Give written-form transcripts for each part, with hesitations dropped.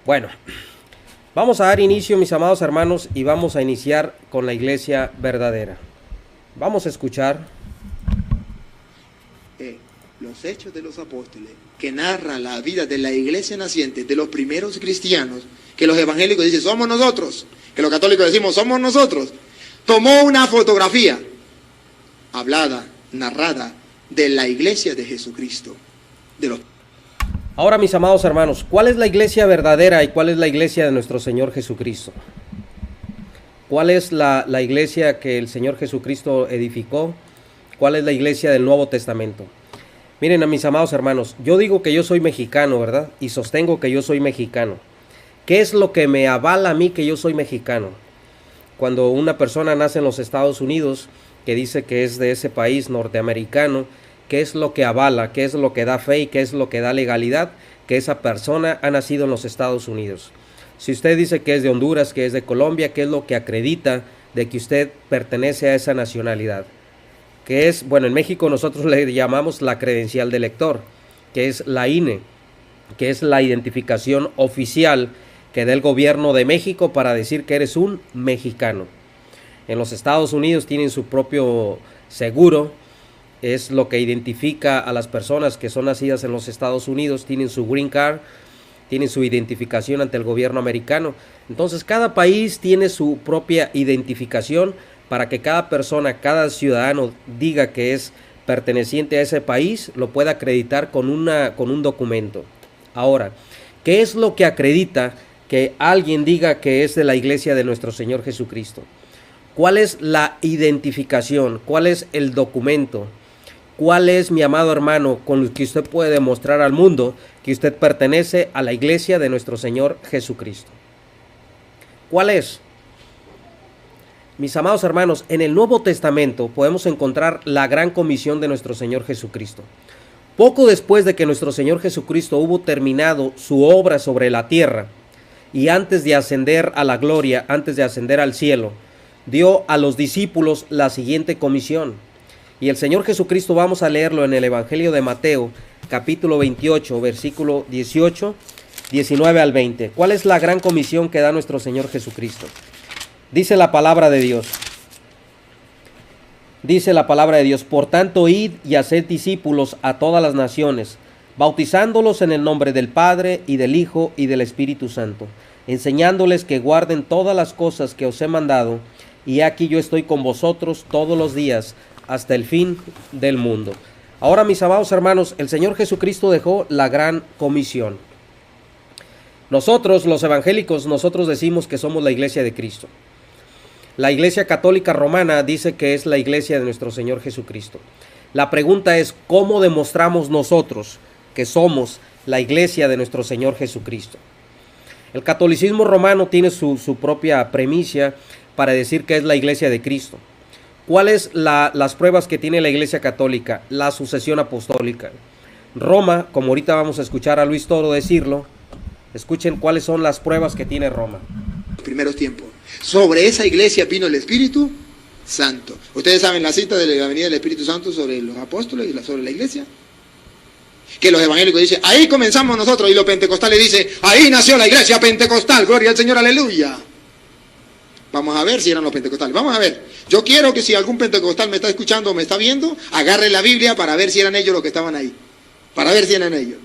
Bueno, vamos a dar inicio, mis amados hermanos, y vamos a iniciar con la iglesia verdadera. Vamos a escuchar los Hechos de los Apóstoles, que narra la vida de la iglesia naciente, de los primeros cristianos, que los evangélicos dicen, somos nosotros, que los católicos decimos, somos nosotros. Tomó una fotografía hablada, narrada, de la iglesia de Jesucristo. Ahora, mis amados hermanos, ¿cuál es la iglesia verdadera y cuál es la iglesia de nuestro Señor Jesucristo? ¿Cuál es la iglesia que el Señor Jesucristo edificó? ¿Cuál es la iglesia del Nuevo Testamento? Miren, a mis amados hermanos, yo digo que yo soy mexicano, ¿verdad? Y sostengo que yo soy mexicano. ¿Qué es lo que me avala a mí que yo soy mexicano? Cuando una persona nace en los Estados Unidos, que dice que es de ese país norteamericano, ¿qué es lo que avala? ¿Qué es lo que da fe y qué es lo que da legalidad? Que esa persona ha nacido en los Estados Unidos. Si usted dice que es de Honduras, que es de Colombia, ¿qué es lo que acredita de que usted pertenece a esa nacionalidad? Que es, bueno, en México nosotros le llamamos la credencial de elector, que es la INE, que es la identificación oficial que da el gobierno de México para decir que eres un mexicano. En los Estados Unidos tienen su propio seguro, es lo que identifica a las personas que son nacidas en los Estados Unidos, tienen su green card, tienen su identificación ante el gobierno americano. Entonces cada país tiene su propia identificación para que cada persona, cada ciudadano diga que es perteneciente a ese país, lo pueda acreditar con un documento. Ahora, ¿qué es lo que acredita que alguien diga que es de la iglesia de nuestro Señor Jesucristo? ¿Cuál es la identificación? ¿Cuál es el documento? ¿Cuál es, mi amado hermano, con el que usted puede demostrar al mundo que usted pertenece a la iglesia de nuestro Señor Jesucristo? ¿Cuál es? Mis amados hermanos, en el Nuevo Testamento podemos encontrar la gran comisión de nuestro Señor Jesucristo. Poco después de que nuestro Señor Jesucristo hubo terminado su obra sobre la tierra y antes de ascender a la gloria, antes de ascender al cielo, dio a los discípulos la siguiente comisión. Y el Señor Jesucristo, vamos a leerlo en el Evangelio de Mateo, capítulo 28, versículo 18, 19 al 20. ¿Cuál es la gran comisión que da nuestro Señor Jesucristo? Dice la palabra de Dios. Dice la palabra de Dios: por tanto, id y haced discípulos a todas las naciones, bautizándolos en el nombre del Padre, y del Hijo, y del Espíritu Santo, enseñándoles que guarden todas las cosas que os he mandado, y aquí yo estoy con vosotros todos los días, hasta el fin del mundo. Ahora, mis amados hermanos, el Señor Jesucristo dejó la gran comisión. Nosotros, los evangélicos, nosotros decimos que somos la iglesia de Cristo. La Iglesia Católica Romana dice que es la iglesia de nuestro Señor Jesucristo. La pregunta es, ¿cómo demostramos nosotros que somos la iglesia de nuestro Señor Jesucristo? El catolicismo romano tiene su propia premisa para decir que es la iglesia de Cristo. ¿Cuáles las pruebas que tiene la Iglesia Católica? La sucesión apostólica. Roma, como ahorita vamos a escuchar a Luis Toro decirlo, escuchen cuáles son las pruebas que tiene Roma. Primeros tiempos. Sobre esa iglesia vino el Espíritu Santo. Ustedes saben la cita de la venida del Espíritu Santo sobre los apóstoles y sobre la iglesia. Que los evangélicos dicen, ahí comenzamos nosotros, y los pentecostales dicen, ahí nació la iglesia pentecostal, gloria al Señor, aleluya. Vamos a ver si eran los pentecostales, vamos a ver. Yo quiero que si algún pentecostal me está escuchando o me está viendo, agarre la Biblia para ver si eran ellos los que estaban ahí. Para ver si eran ellos.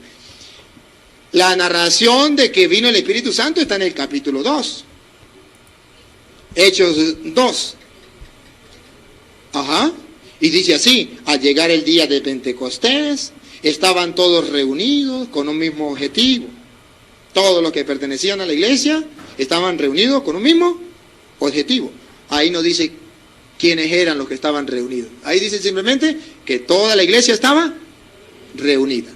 La narración de que vino el Espíritu Santo está en el capítulo 2. Hechos 2. Ajá. Y dice así, al llegar el día de Pentecostés, estaban todos reunidos con un mismo objetivo. Todos los que pertenecían a la iglesia estaban reunidos con un mismo objetivo. Ahí no dice quiénes eran los que estaban reunidos. Ahí dice simplemente que toda la iglesia estaba reunida.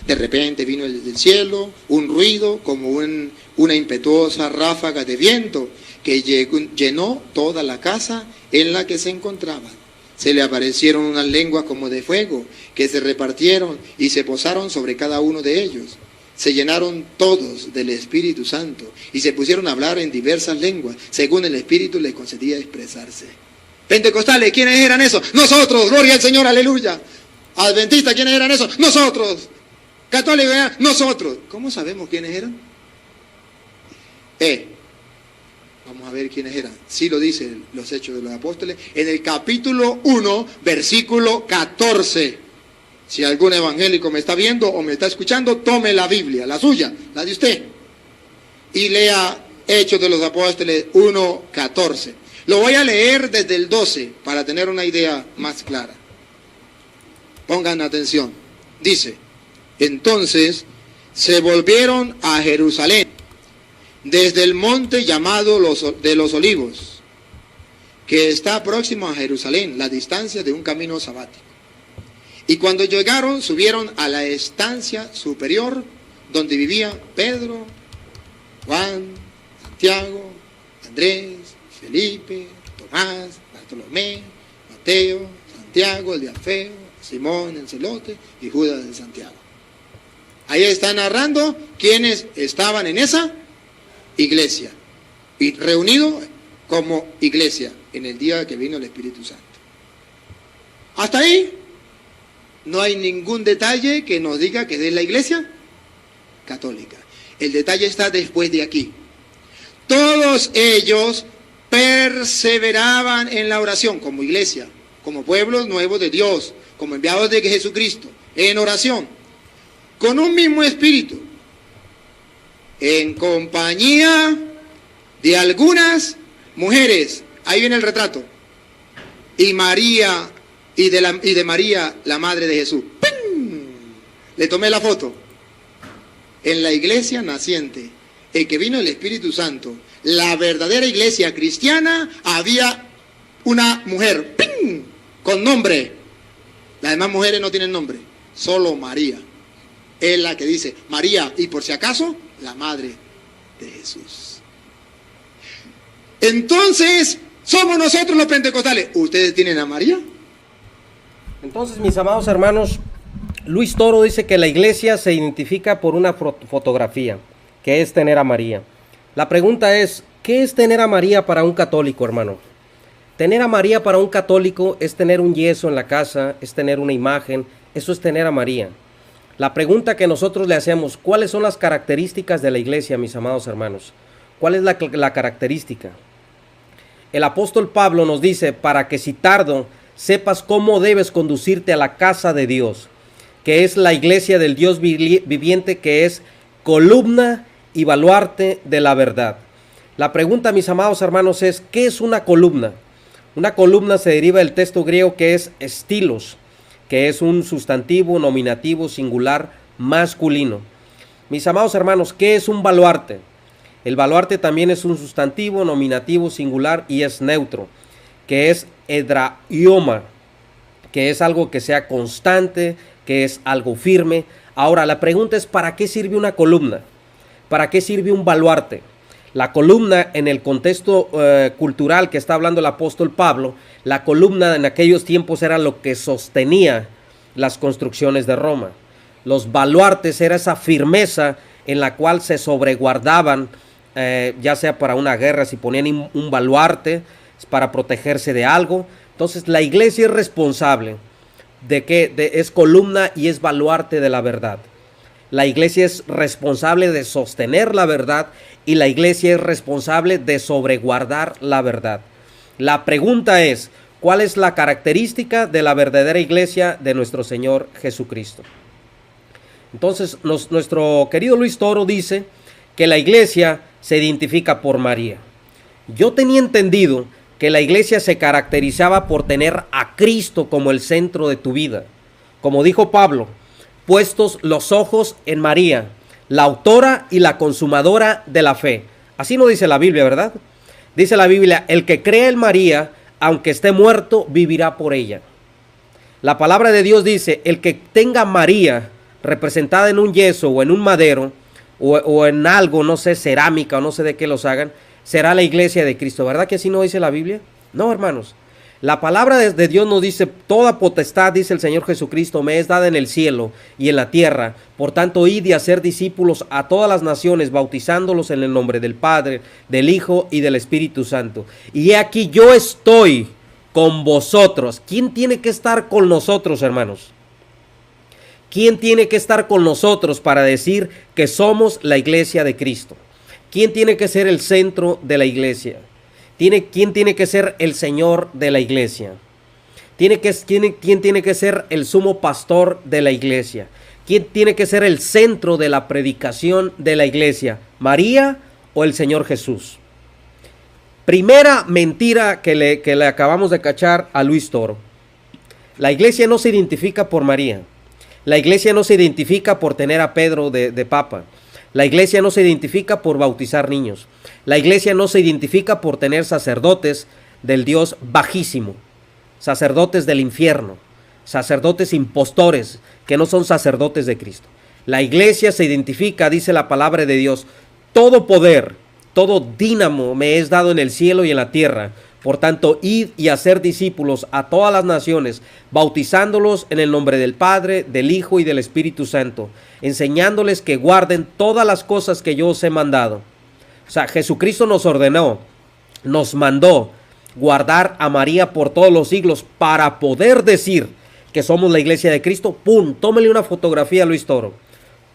De repente vino del cielo un ruido como una impetuosa ráfaga de viento que llenó toda la casa en la que se encontraban. Se le aparecieron unas lenguas como de fuego que se repartieron y se posaron sobre cada uno de ellos. Se llenaron todos del Espíritu Santo y se pusieron a hablar en diversas lenguas, según el Espíritu les concedía expresarse. Pentecostales, ¿quiénes eran esos? Nosotros, gloria al Señor, aleluya. Adventistas, ¿quiénes eran esos? Nosotros. Católicos, nosotros. ¿Cómo sabemos quiénes eran? Vamos a ver quiénes eran. Sí lo dicen los Hechos de los Apóstoles. En el capítulo 1, versículo 14. Si algún evangélico me está viendo o me está escuchando, tome la Biblia, la suya, la de usted, y lea Hechos de los Apóstoles 1, 14. Lo voy a leer desde el 12 para tener una idea más clara. Pongan atención. Dice: entonces se volvieron a Jerusalén desde el monte llamado de los Olivos, que está próximo a Jerusalén, la distancia de un camino sabático. Y cuando llegaron, subieron a la estancia superior, donde vivían Pedro, Juan, Santiago, Andrés, Felipe, Tomás, Bartolomé, Mateo, Santiago el de Alfeo, Simón el celote y Judas de Santiago. Ahí está narrando quiénes estaban en esa iglesia y reunidos como iglesia en el día que vino el Espíritu Santo. Hasta ahí no hay ningún detalle que nos diga que es la iglesia católica. El detalle está después de aquí. Todos ellos perseveraban en la oración como iglesia, como pueblos nuevos de Dios, como enviados de Jesucristo, en oración, con un mismo espíritu, en compañía de algunas mujeres. Ahí viene el retrato. Y María, y de María, la madre de Jesús. ¡Pum! Le tomé la foto. En la iglesia naciente, el que vino el Espíritu Santo, la verdadera iglesia cristiana, había una mujer, ¡pum!, con nombre. Las demás mujeres no tienen nombre, solo María. Es la que dice María, y por si acaso, la madre de Jesús. Entonces, somos nosotros los pentecostales. ¿Ustedes tienen a María? Entonces, mis amados hermanos, Luis Toro dice que la iglesia se identifica por una fotografía, que es tener a María. La pregunta es, ¿qué es tener a María para un católico, hermano? Tener a María para un católico es tener un yeso en la casa, es tener una imagen, eso es tener a María. La pregunta que nosotros le hacemos, ¿cuáles son las características de la iglesia, mis amados hermanos? ¿Cuál es la característica? El apóstol Pablo nos dice, para que si tardo, sepas cómo debes conducirte a la casa de Dios, que es la iglesia del Dios viviente, que es columna y baluarte de la verdad. La pregunta, mis amados hermanos, es, ¿qué es una columna? Una columna se deriva del texto griego que es estilos, que es un sustantivo nominativo singular masculino. Mis amados hermanos, ¿qué es un baluarte? El baluarte también es un sustantivo nominativo singular y es neutro, que es edraioma, que es algo que sea constante, que es algo firme. Ahora, la pregunta es, ¿para qué sirve una columna? ¿Para qué sirve un baluarte? La columna, en el contexto cultural que está hablando el apóstol Pablo, la columna en aquellos tiempos era lo que sostenía las construcciones de Roma. Los baluartes era esa firmeza en la cual se sobreguardaban, ya sea para una guerra, si ponían un baluarte para protegerse de algo. Entonces la iglesia es responsable de que es columna y es baluarte de la verdad. La iglesia es responsable de sostener la verdad y la iglesia es responsable de sobreguardar la verdad. La pregunta es, ¿cuál es la característica de la verdadera iglesia de nuestro Señor Jesucristo? Entonces, nuestro querido Luis Toro dice que la iglesia se identifica por María. Yo tenía entendido que la iglesia se caracterizaba por tener a Cristo como el centro de tu vida. Como dijo Pablo, puestos los ojos en María, la autora y la consumadora de la fe. Así no dice la Biblia, ¿verdad? Dice la Biblia, el que cree en María, aunque esté muerto, vivirá por ella. La palabra de Dios dice, el que tenga a María representada en un yeso o en un madero, o en algo, no sé, cerámica o no sé de qué los hagan, será la iglesia de Cristo. ¿Verdad que así no dice la Biblia? No, hermanos. La palabra de Dios nos dice, toda potestad, dice el Señor Jesucristo, me es dada en el cielo y en la tierra. Por tanto, id y hacer discípulos a todas las naciones, bautizándolos en el nombre del Padre, del Hijo y del Espíritu Santo. Y he aquí yo estoy con vosotros. ¿Quién tiene que estar con nosotros, hermanos? ¿Quién tiene que estar con nosotros para decir que somos la iglesia de Cristo? ¿Quién tiene que ser el centro de la iglesia? ¿Quién tiene que ser el Señor de la iglesia? ¿Quién tiene que ser el sumo pastor de la iglesia? ¿Quién tiene que ser el centro de la predicación de la iglesia? ¿María o el Señor Jesús? Primera mentira que le acabamos de cachar a Luis Toro. La iglesia no se identifica por María. La iglesia no se identifica por tener a Pedro de papa. La iglesia no se identifica por bautizar niños. La iglesia no se identifica por tener sacerdotes del Dios bajísimo, sacerdotes del infierno, sacerdotes impostores que no son sacerdotes de Cristo. La iglesia se identifica, dice la palabra de Dios, todo poder, todo dínamo me es dado en el cielo y en la tierra. Por tanto, id y hacer discípulos a todas las naciones, bautizándolos en el nombre del Padre, del Hijo y del Espíritu Santo, enseñándoles que guarden todas las cosas que yo os he mandado. O sea, Jesucristo nos ordenó, nos mandó guardar a María por todos los siglos para poder decir que somos la iglesia de Cristo. ¡Pum! Tómele una fotografía a Luis Toro.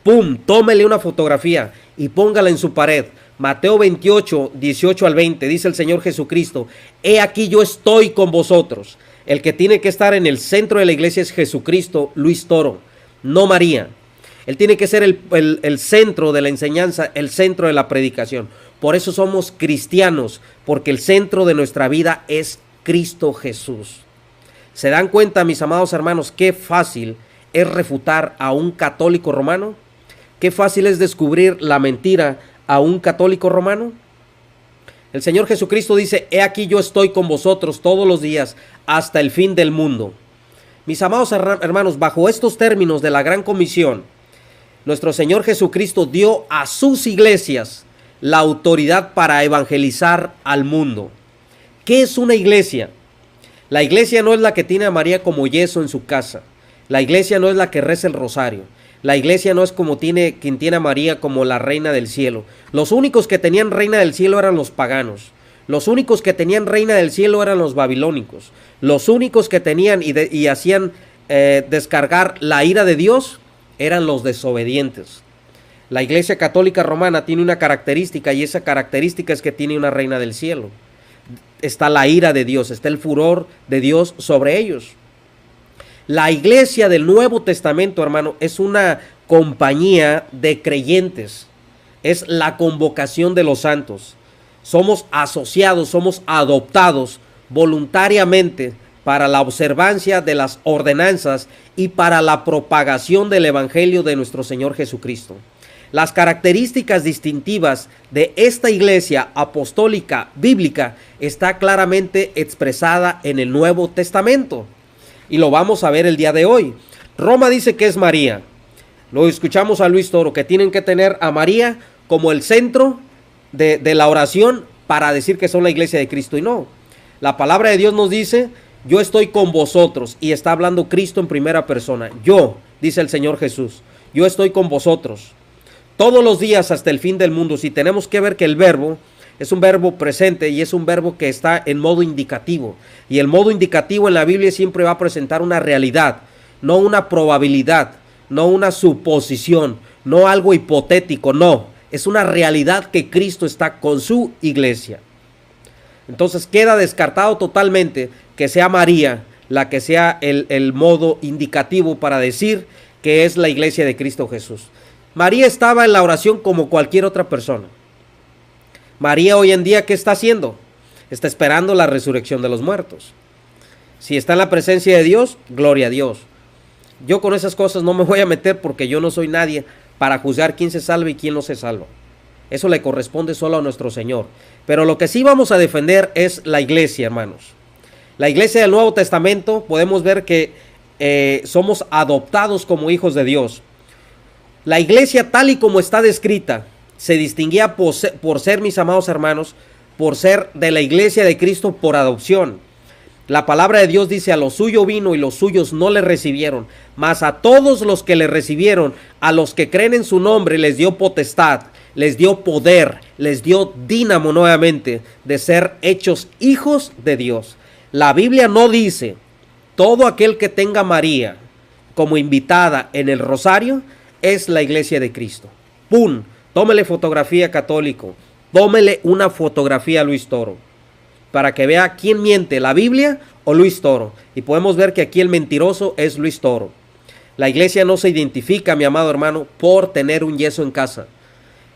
¡Pum! Tómele una fotografía y póngala en su pared. Mateo 28, 18 al 20, dice el Señor Jesucristo: he aquí yo estoy con vosotros. El que tiene que estar en el centro de la iglesia es Jesucristo, Luis Toro, no María. Él tiene que ser el centro de la enseñanza, el centro de la predicación. Por eso somos cristianos, porque el centro de nuestra vida es Cristo Jesús. ¿Se dan cuenta, mis amados hermanos, qué fácil es refutar a un católico romano? ¿Qué fácil es descubrir la mentira a un católico romano? El Señor Jesucristo dice: he aquí yo estoy con vosotros todos los días hasta el fin del mundo. Mis amados hermanos, bajo estos términos de la gran comisión, nuestro Señor Jesucristo dio a sus iglesias la autoridad para evangelizar al mundo. ¿Qué es una iglesia? La iglesia no es la que tiene a María como yeso en su casa. La iglesia no es la que reza el rosario. La iglesia no es como quien tiene a María como la reina del cielo. Los únicos que tenían reina del cielo eran los paganos. Los únicos que tenían reina del cielo eran los babilónicos. Los únicos que tenían y hacían descargar la ira de Dios eran los desobedientes. La iglesia católica romana tiene una característica, y esa característica es que tiene una reina del cielo. Está la ira de Dios, está el furor de Dios sobre ellos. La iglesia del Nuevo Testamento, hermano, es una compañía de creyentes. Es la convocación de los santos. Somos asociados, somos adoptados voluntariamente para la observancia de las ordenanzas y para la propagación del evangelio de nuestro Señor Jesucristo. Las características distintivas de esta iglesia apostólica bíblica está claramente expresada en el Nuevo Testamento. Y lo vamos a ver el día de hoy. Roma dice que es María. Lo escuchamos a Luis Toro, que tienen que tener a María como el centro de la oración para decir que son la iglesia de Cristo. Y no, la palabra de Dios nos dice: yo estoy con vosotros. Y está hablando Cristo en primera persona. Yo, dice el Señor Jesús, yo estoy con vosotros todos los días hasta el fin del mundo. Si tenemos que ver que el verbo es un verbo presente y es un verbo que está en modo indicativo. Y el modo indicativo en la Biblia siempre va a presentar una realidad, no una probabilidad, no una suposición, no algo hipotético, no. Es una realidad que Cristo está con su iglesia. Entonces queda descartado totalmente que sea María la que sea el modo indicativo para decir que es la iglesia de Cristo Jesús. María estaba en la oración como cualquier otra persona. María hoy en día, ¿qué está haciendo? Está esperando la resurrección de los muertos. Si está en la presencia de Dios, gloria a Dios. Yo con esas cosas no me voy a meter, porque yo no soy nadie para juzgar quién se salva y quién no se salva. Eso le corresponde solo a nuestro Señor. Pero lo que sí vamos a defender es la iglesia, hermanos. La iglesia del Nuevo Testamento, podemos ver que somos adoptados como hijos de Dios. La iglesia, tal y como está descrita, se distinguía por ser, mis amados hermanos, por ser de la iglesia de Cristo por adopción. La palabra de Dios dice: a lo suyo vino y los suyos no le recibieron, mas a todos los que le recibieron, a los que creen en su nombre, les dio potestad, les dio poder, les dio dínamo nuevamente de ser hechos hijos de Dios. La Biblia no dice: todo aquel que tenga a María como invitada en el rosario es la iglesia de Cristo. ¡Pum! Tómele fotografía, católico. Tómele una fotografía a Luis Toro, para que vea quién miente, la Biblia o Luis Toro. Y podemos ver que aquí el mentiroso es Luis Toro. La iglesia no se identifica, mi amado hermano, por tener un yeso en casa.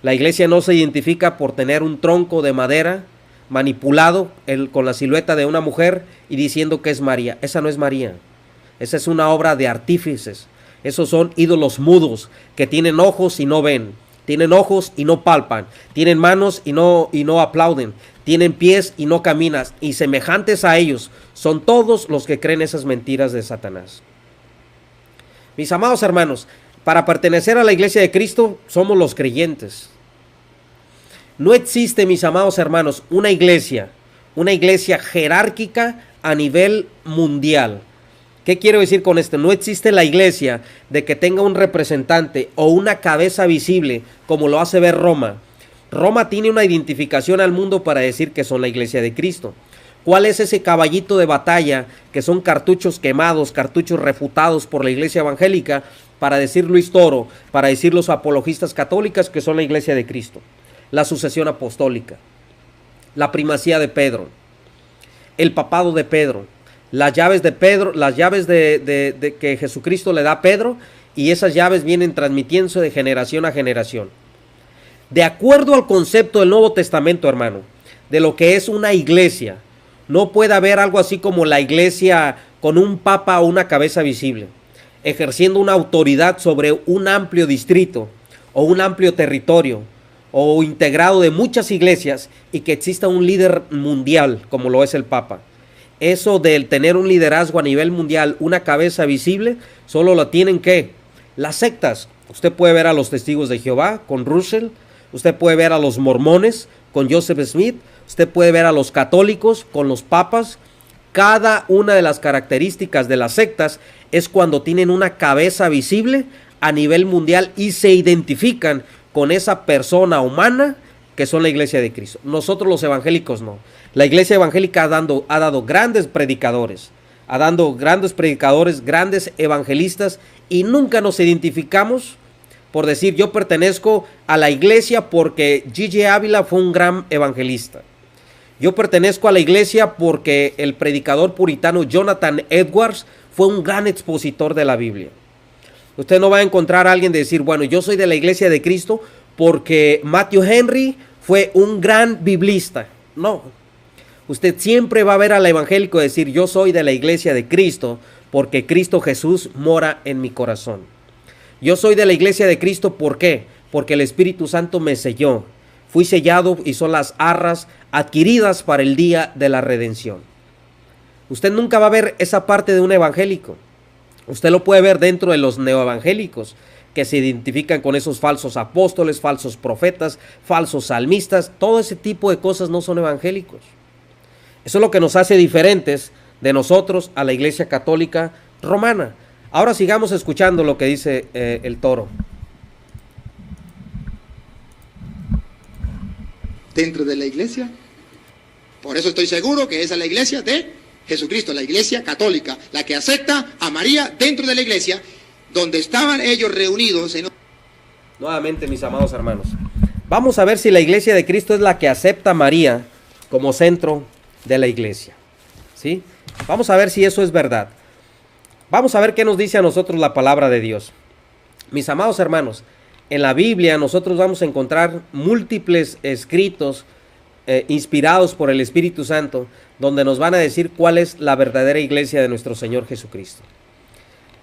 La iglesia no se identifica por tener un tronco de madera manipulado con la silueta de una mujer y diciendo que es María. Esa no es María. Esa es una obra de artífices. Esos son ídolos mudos que tienen ojos y no ven. Tienen ojos y no palpan. Tienen manos y no aplauden. Tienen pies y no caminan. Y semejantes a ellos son todos los que creen esas mentiras de Satanás. Mis amados hermanos, para pertenecer a la iglesia de Cristo somos los creyentes. No existe, mis amados hermanos, una iglesia jerárquica a nivel mundial. ¿Qué quiero decir con esto? No existe la iglesia de que tenga un representante o una cabeza visible como lo hace ver Roma. Roma tiene una identificación al mundo para decir que son la iglesia de Cristo. ¿Cuál es ese caballito de batalla que son cartuchos quemados, cartuchos refutados por la iglesia evangélica para decir Luis Toro, para decir los apologistas católicas que son la iglesia de Cristo? La sucesión apostólica, la primacía de Pedro, el papado de Pedro, las llaves de Pedro, las llaves de que Jesucristo le da a Pedro, y esas llaves vienen transmitiéndose de generación a generación. De acuerdo al concepto del Nuevo Testamento, hermano, de lo que es una iglesia, no puede haber algo así como la iglesia con un papa o una cabeza visible, ejerciendo una autoridad sobre un amplio distrito o un amplio territorio, o integrado de muchas iglesias, y que exista un líder mundial como lo es el Papa. Eso del tener un liderazgo a nivel mundial, una cabeza visible, solo lo tienen que las sectas. Usted puede ver a los Testigos de Jehová con Russell, usted puede ver a los mormones con Joseph Smith, usted puede ver a los católicos con los papas. Cada una de las características de las sectas es cuando tienen una cabeza visible a nivel mundial y se identifican con esa persona humana que son la iglesia de Cristo. Nosotros los evangélicos no. La iglesia evangélica ha dado grandes predicadores, grandes evangelistas, y nunca nos identificamos por decir yo pertenezco a la iglesia porque G.J. Ávila fue un gran evangelista. Yo pertenezco a la iglesia porque el predicador puritano Jonathan Edwards fue un gran expositor de la Biblia. Usted no va a encontrar a alguien de decir, bueno, yo soy de la iglesia de Cristo porque Matthew Henry fue un gran biblista. No. Usted siempre va a ver al evangélico decir, yo soy de la iglesia de Cristo porque Cristo Jesús mora en mi corazón. Yo soy de la iglesia de Cristo, ¿por qué? Porque el Espíritu Santo me selló. Fui sellado y son las arras adquiridas para el día de la redención. Usted nunca va a ver esa parte de un evangélico. Usted lo puede ver dentro de los neoevangélicos, que se identifican con esos falsos apóstoles, falsos profetas, falsos salmistas. Todo ese tipo de cosas no son evangélicos. Eso es lo que nos hace diferentes de nosotros a la iglesia católica romana. Ahora sigamos escuchando lo que dice el Toro. Dentro de la iglesia. Por eso estoy seguro que esa es la iglesia de Jesucristo, la iglesia católica, la que acepta a María dentro de la iglesia, donde estaban ellos reunidos. Nuevamente, mis amados hermanos, vamos a ver si la iglesia de Cristo es la que acepta a María como centro de la iglesia, ¿sí? Vamos a ver si eso es verdad. Vamos a ver qué nos dice a nosotros la palabra de Dios. Mis amados hermanos, en la Biblia nosotros vamos a encontrar múltiples escritos inspirados por el Espíritu Santo, donde nos van a decir cuál es la verdadera iglesia de nuestro Señor Jesucristo.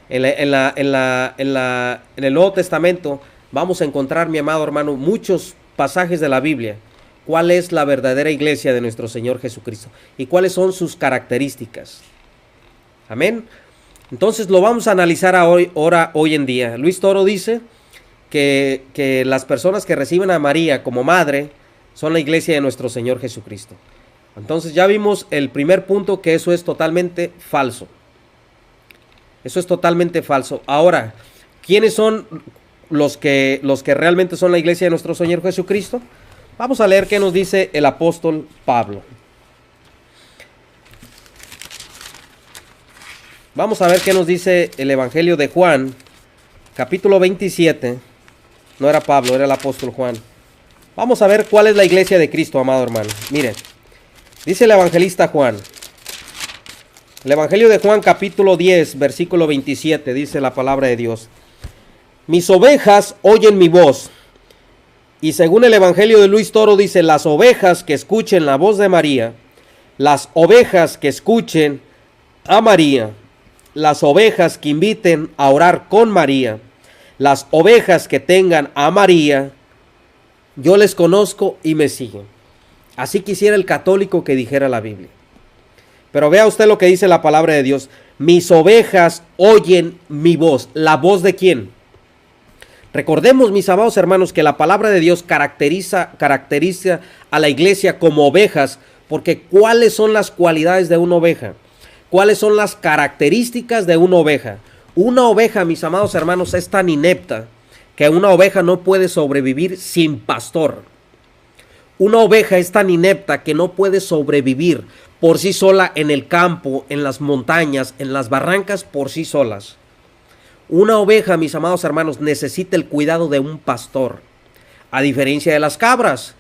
En el Nuevo Testamento vamos a encontrar, mi amado hermano, muchos pasajes de la Biblia. ¿Cuál es la verdadera iglesia de nuestro Señor Jesucristo? ¿Y cuáles son sus características? Amén. Entonces lo vamos a analizar hoy en día. Luis Toro dice que las personas que reciben a María como madre son la iglesia de nuestro Señor Jesucristo. Entonces ya vimos el primer punto, que eso es totalmente falso. Eso es totalmente falso. Ahora, ¿quiénes son los que realmente son la iglesia de nuestro Señor Jesucristo? Vamos a leer qué nos dice el apóstol Pablo. Vamos a ver qué nos dice el Evangelio de Juan, capítulo 27, No era Pablo, era el apóstol Juan. Vamos a ver cuál es la iglesia de Cristo, amado hermano. Mire, dice el evangelista Juan. El Evangelio de Juan, capítulo 10, versículo 27, dice la palabra de Dios. Mis ovejas oyen mi voz. Y según el Evangelio de Luis Toro dice, las ovejas que escuchen la voz de María, las ovejas que escuchen a María, las ovejas que inviten a orar con María, las ovejas que tengan a María, yo les conozco y me siguen. Así quisiera el católico que dijera la Biblia. Pero vea usted lo que dice la palabra de Dios. Mis ovejas oyen mi voz. ¿La voz de quién? Recordemos, mis amados hermanos, que la palabra de Dios caracteriza a la iglesia como ovejas, porque ¿cuáles son las cualidades de una oveja? ¿Cuáles son las características de una oveja? Una oveja, mis amados hermanos, es tan inepta que una oveja no puede sobrevivir sin pastor. Una oveja es tan inepta que no puede sobrevivir por sí sola en el campo, en las montañas, en las barrancas, por sí solas. Una oveja, mis amados hermanos, necesita el cuidado de un pastor. A diferencia de las cabras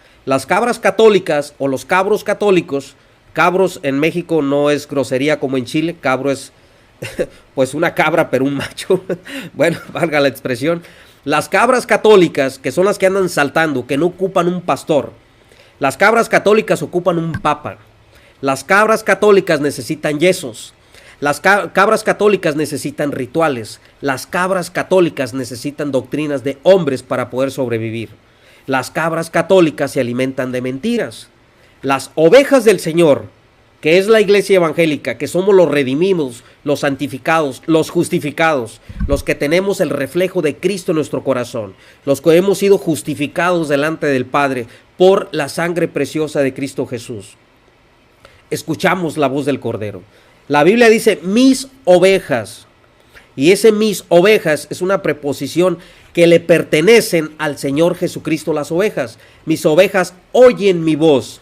católicas o los cabros católicos, cabros en México no es grosería como en Chile, cabro es pues una cabra pero un macho, bueno, valga la expresión. Las cabras católicas, que son las que andan saltando, que no ocupan un pastor, las cabras católicas ocupan un papa. Las cabras católicas necesitan yesos. Las cabras católicas necesitan rituales. Las cabras católicas necesitan doctrinas de hombres para poder sobrevivir. Las cabras católicas se alimentan de mentiras. Las ovejas del Señor, que es la iglesia evangélica, que somos los redimidos, los santificados, los justificados, los que tenemos el reflejo de Cristo en nuestro corazón, los que hemos sido justificados delante del Padre por la sangre preciosa de Cristo Jesús. Escuchamos la voz del Cordero. La Biblia dice mis ovejas, y ese mis ovejas es una preposición que le pertenecen al Señor Jesucristo, las ovejas. Mis ovejas oyen mi voz.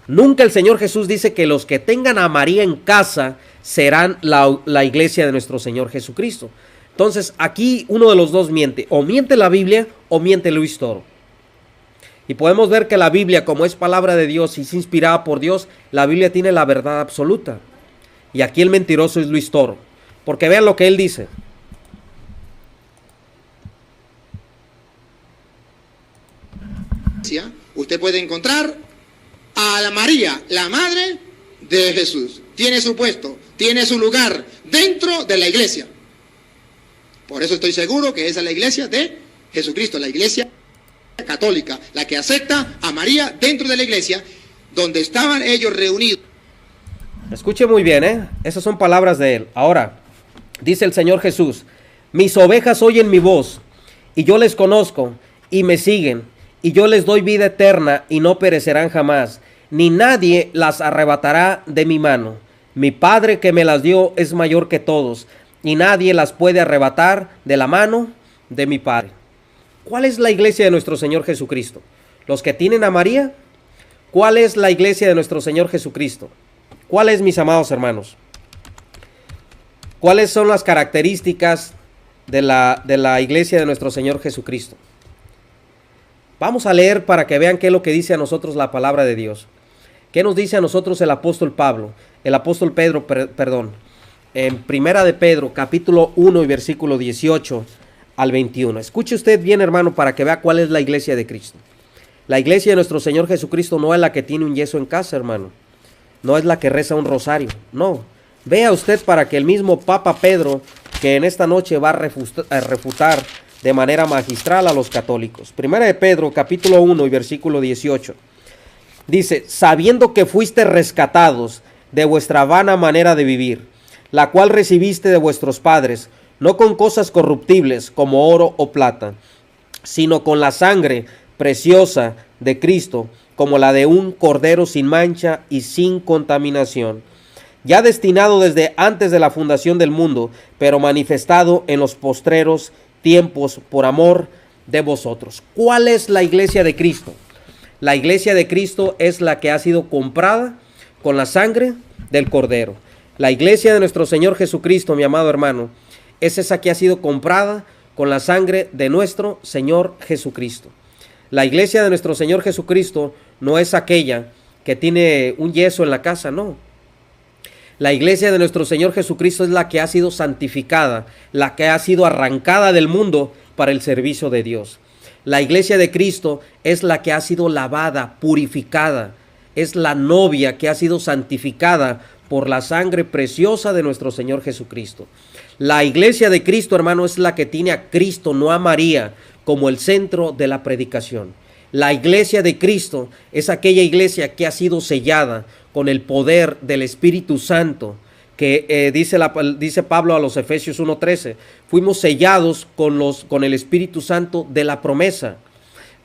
Nunca el Señor Jesús dice que los que tengan a María en casa serán la iglesia de nuestro Señor Jesucristo. Entonces aquí uno de los dos miente, o miente la Biblia o miente Luis Toro. Y podemos ver que la Biblia, como es palabra de Dios y es inspirada por Dios, la Biblia tiene la verdad absoluta. Y aquí el mentiroso es Luis Toro. Porque vean lo que él dice. Usted puede encontrar a la María, la madre de Jesús. Tiene su puesto, tiene su lugar dentro de la iglesia. Por eso estoy seguro que esa es la iglesia de Jesucristo, la iglesia católica, la que acepta a María dentro de la iglesia, donde estaban ellos reunidos. Escuche muy bien, esas son palabras de él. Ahora, dice el Señor Jesús, mis ovejas oyen mi voz, y yo les conozco, y me siguen, y yo les doy vida eterna, y no perecerán jamás, ni nadie las arrebatará de mi mano. Mi Padre que me las dio es mayor que todos, y nadie las puede arrebatar de la mano de mi Padre. ¿Cuál es la iglesia de nuestro Señor Jesucristo? ¿Los que tienen a María? ¿Cuál es la iglesia de nuestro Señor Jesucristo? ¿Cuál es, mis amados hermanos? ¿Cuáles son las características de la iglesia de nuestro Señor Jesucristo? Vamos a leer para que vean qué es lo que dice a nosotros la palabra de Dios. ¿Qué nos dice a nosotros el apóstol Pedro, en Primera de Pedro, capítulo 1 y versículo 18 al 21. Escuche usted bien, hermano, para que vea cuál es la iglesia de Cristo. La iglesia de nuestro Señor Jesucristo no es la que tiene un yeso en casa, hermano. No es la que reza un rosario, no. Vea usted para que el mismo Papa Pedro, que en esta noche va a refutar de manera magistral a los católicos. Primera de Pedro, capítulo 1 y versículo 18. Dice, sabiendo que fuiste rescatados de vuestra vana manera de vivir, la cual recibiste de vuestros padres, no con cosas corruptibles como oro o plata, sino con la sangre preciosa de Cristo, como la de un cordero sin mancha y sin contaminación, ya destinado desde antes de la fundación del mundo, pero manifestado en los postreros tiempos por amor de vosotros. ¿Cuál es la iglesia de Cristo? La iglesia de Cristo es la que ha sido comprada con la sangre del cordero. La iglesia de nuestro Señor Jesucristo, mi amado hermano, es esa que ha sido comprada con la sangre de nuestro Señor Jesucristo. La iglesia de nuestro Señor Jesucristo no es aquella que tiene un yeso en la casa, no. La iglesia de nuestro Señor Jesucristo es la que ha sido santificada, la que ha sido arrancada del mundo para el servicio de Dios. La iglesia de Cristo es la que ha sido lavada, purificada, es la novia que ha sido santificada por la sangre preciosa de nuestro Señor Jesucristo. La iglesia de Cristo, hermano, es la que tiene a Cristo, no a María, como el centro de la predicación. La iglesia de Cristo es aquella iglesia que ha sido sellada con el poder del Espíritu Santo, que dice Pablo a los Efesios 1:13, fuimos sellados con el Espíritu Santo de la promesa.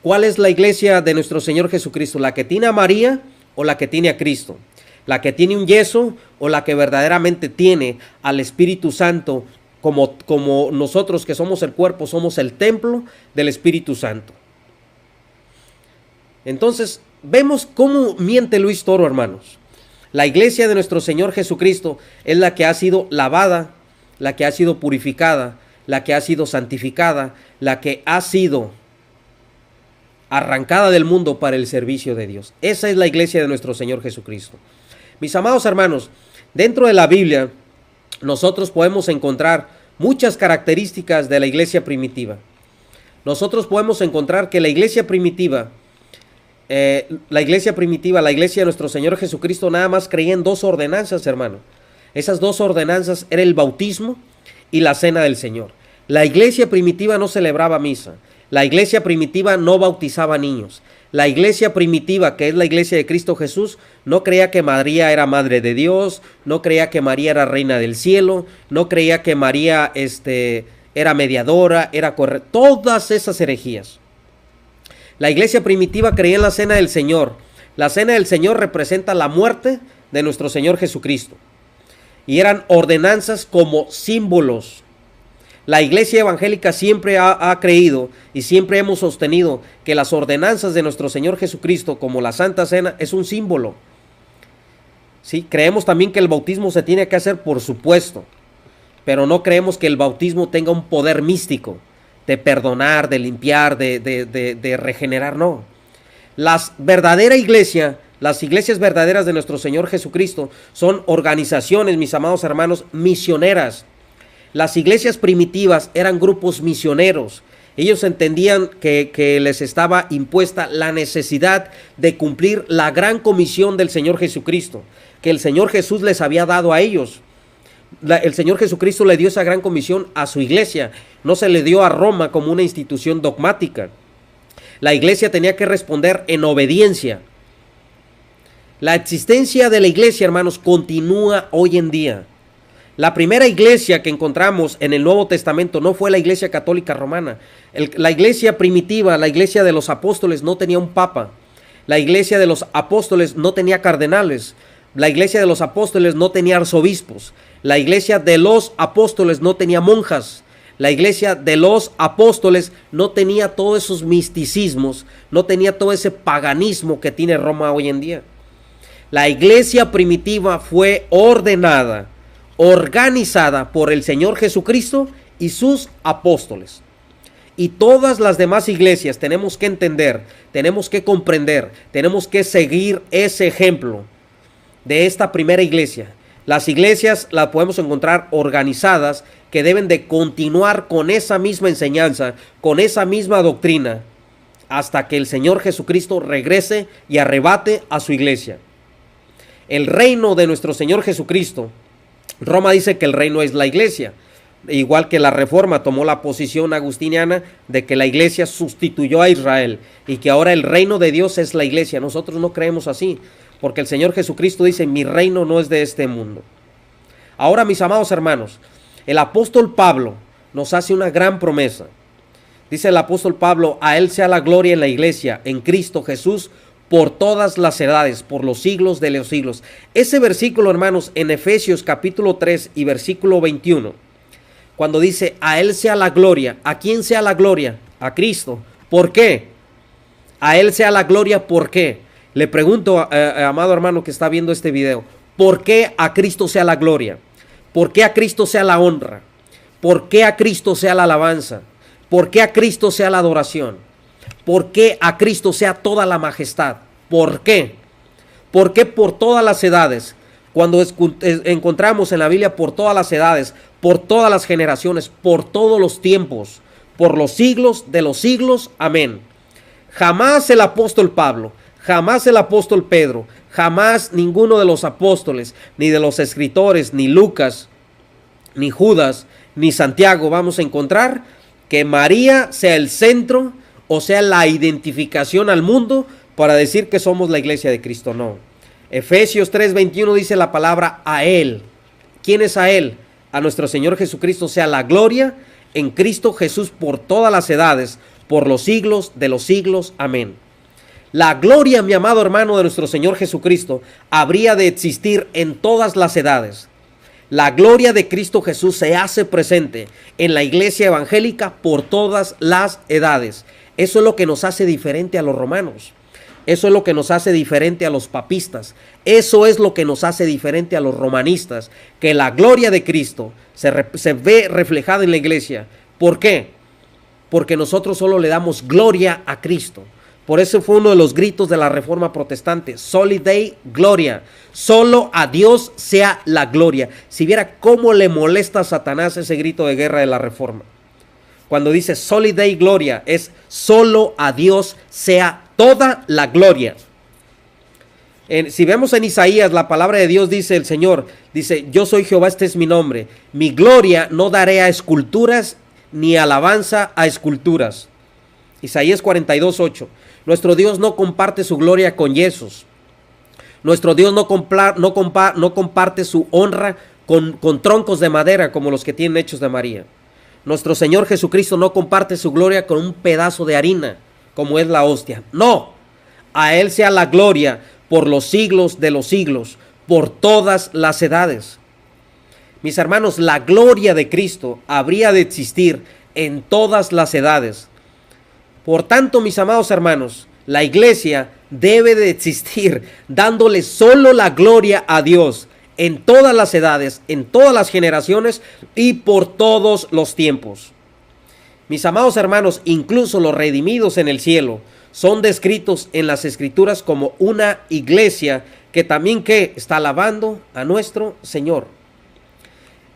¿Cuál es la iglesia de nuestro Señor Jesucristo? ¿La que tiene a María o la que tiene a Cristo? ¿La que tiene un yeso o la que verdaderamente tiene al Espíritu Santo, como nosotros que somos el cuerpo, somos el templo del Espíritu Santo? Entonces, vemos cómo miente Luis Toro, hermanos. La iglesia de nuestro Señor Jesucristo es la que ha sido lavada, la que ha sido purificada, la que ha sido santificada, la que ha sido arrancada del mundo para el servicio de Dios. Esa es la iglesia de nuestro Señor Jesucristo. Mis amados hermanos, dentro de la Biblia nosotros podemos encontrar muchas características de la iglesia primitiva. Nosotros podemos encontrar que la iglesia primitiva, la iglesia de nuestro Señor Jesucristo nada más creía en dos ordenanzas, hermano. Esas dos ordenanzas eran el bautismo y la cena del Señor. La iglesia primitiva no celebraba misa. La iglesia primitiva no bautizaba niños. La iglesia primitiva, que es la iglesia de Cristo Jesús, no creía que María era madre de Dios, no creía que María era reina del cielo, no creía que María era mediadora, todas esas herejías. La iglesia primitiva creía en la cena del Señor. La cena del Señor representa la muerte de nuestro Señor Jesucristo. Y eran ordenanzas como símbolos. La iglesia evangélica siempre ha creído y siempre hemos sostenido que las ordenanzas de nuestro Señor Jesucristo, como la Santa Cena, es un símbolo. Sí, creemos también que el bautismo se tiene que hacer, por supuesto, pero no creemos que el bautismo tenga un poder místico de perdonar, de limpiar, de regenerar, no. Las iglesias verdaderas de nuestro Señor Jesucristo son organizaciones, mis amados hermanos, misioneras. Las iglesias primitivas eran grupos misioneros. Ellos entendían que les estaba impuesta la necesidad de cumplir la gran comisión del Señor Jesucristo, que el Señor Jesús les había dado a ellos. El Señor Jesucristo le dio esa gran comisión a su iglesia, no se le dio a Roma como una institución dogmática. La iglesia tenía que responder en obediencia. La existencia de la iglesia, hermanos, continúa hoy en día. La primera iglesia que encontramos en el Nuevo Testamento no fue la iglesia católica romana. La iglesia primitiva, la iglesia de los apóstoles, no tenía un papa. La iglesia de los apóstoles no tenía cardenales. La iglesia de los apóstoles no tenía arzobispos. La iglesia de los apóstoles no tenía monjas. La iglesia de los apóstoles no tenía todos esos misticismos, no tenía todo ese paganismo que tiene Roma hoy en día. La iglesia primitiva fue ordenada, organizada por el Señor Jesucristo y sus apóstoles. Y todas las demás iglesias tenemos que entender, tenemos que comprender, tenemos que seguir ese ejemplo de esta primera iglesia. Las iglesias las podemos encontrar organizadas, que deben de continuar con esa misma enseñanza, con esa misma doctrina, hasta que el Señor Jesucristo regrese y arrebate a su iglesia. El reino de nuestro Señor Jesucristo, Roma dice que el reino es la iglesia, igual que la Reforma tomó la posición agustiniana de que la iglesia sustituyó a Israel y que ahora el reino de Dios es la iglesia. Nosotros no creemos así, porque el Señor Jesucristo dice: mi reino no es de este mundo. Ahora, mis amados hermanos, el apóstol Pablo nos hace una gran promesa. Dice el apóstol Pablo: a él sea la gloria en la iglesia, en Cristo Jesús, por todas las edades, por los siglos de los siglos. Ese versículo, hermanos, en Efesios capítulo 3 y versículo 21, cuando dice: a él sea la gloria. ¿A quién sea la gloria? A Cristo. ¿Por qué? A él sea la gloria, ¿por qué? Le pregunto, amado hermano que está viendo este video, ¿por qué a Cristo sea la gloria? ¿Por qué a Cristo sea la honra? ¿Por qué a Cristo sea la alabanza? ¿Por qué a Cristo sea la adoración? ¿Por qué a Cristo sea toda la majestad? ¿Por qué? ¿Por qué por todas las edades? Cuando encontramos en la Biblia por todas las edades, por todas las generaciones, por todos los tiempos, por los siglos de los siglos. Amén. Jamás el apóstol Pablo, jamás el apóstol Pedro, jamás ninguno de los apóstoles, ni de los escritores, ni Lucas, ni Judas, ni Santiago vamos a encontrar que María sea el centro o sea la identificación al mundo para decir que somos la iglesia de Cristo. No. Efesios 3:21 dice la palabra a Él. ¿Quién es a Él? A nuestro Señor Jesucristo sea la gloria en Cristo Jesús por todas las edades, por los siglos de los siglos. Amén. La gloria, mi amado hermano, de nuestro Señor Jesucristo habría de existir en todas las edades. La gloria de Cristo Jesús se hace presente en la iglesia evangélica por todas las edades. Eso es lo que nos hace diferente a los romanos. Eso es lo que nos hace diferente a los papistas. Eso es lo que nos hace diferente a los romanistas. Que la gloria de Cristo se ve reflejada en la iglesia. ¿Por qué? Porque nosotros solo le damos gloria a Cristo. Por eso fue uno de los gritos de la Reforma Protestante. Soli Dei Gloria. Solo a Dios sea la gloria. Si viera cómo le molesta a Satanás ese grito de guerra de la Reforma. Cuando dice Soli Dei Gloria, es solo a Dios sea toda la gloria. Si vemos en Isaías, la palabra de Dios dice, el Señor dice, yo soy Jehová, este es mi nombre. Mi gloria no daré a esculturas, ni alabanza a esculturas. Isaías 42:8. Nuestro Dios no comparte su gloria con yesos. Nuestro Dios no comparte su honra con troncos de madera como los que tienen hechos de María. Nuestro Señor Jesucristo no comparte su gloria con un pedazo de harina como es la hostia. No, a Él sea la gloria por los siglos de los siglos, por todas las edades. Mis hermanos, la gloria de Cristo habría de existir en todas las edades. Por tanto, mis amados hermanos, la iglesia debe de existir dándole solo la gloria a Dios en todas las edades, en todas las generaciones y por todos los tiempos. Mis amados hermanos, incluso los redimidos en el cielo son descritos en las Escrituras como una iglesia que también está alabando a nuestro Señor.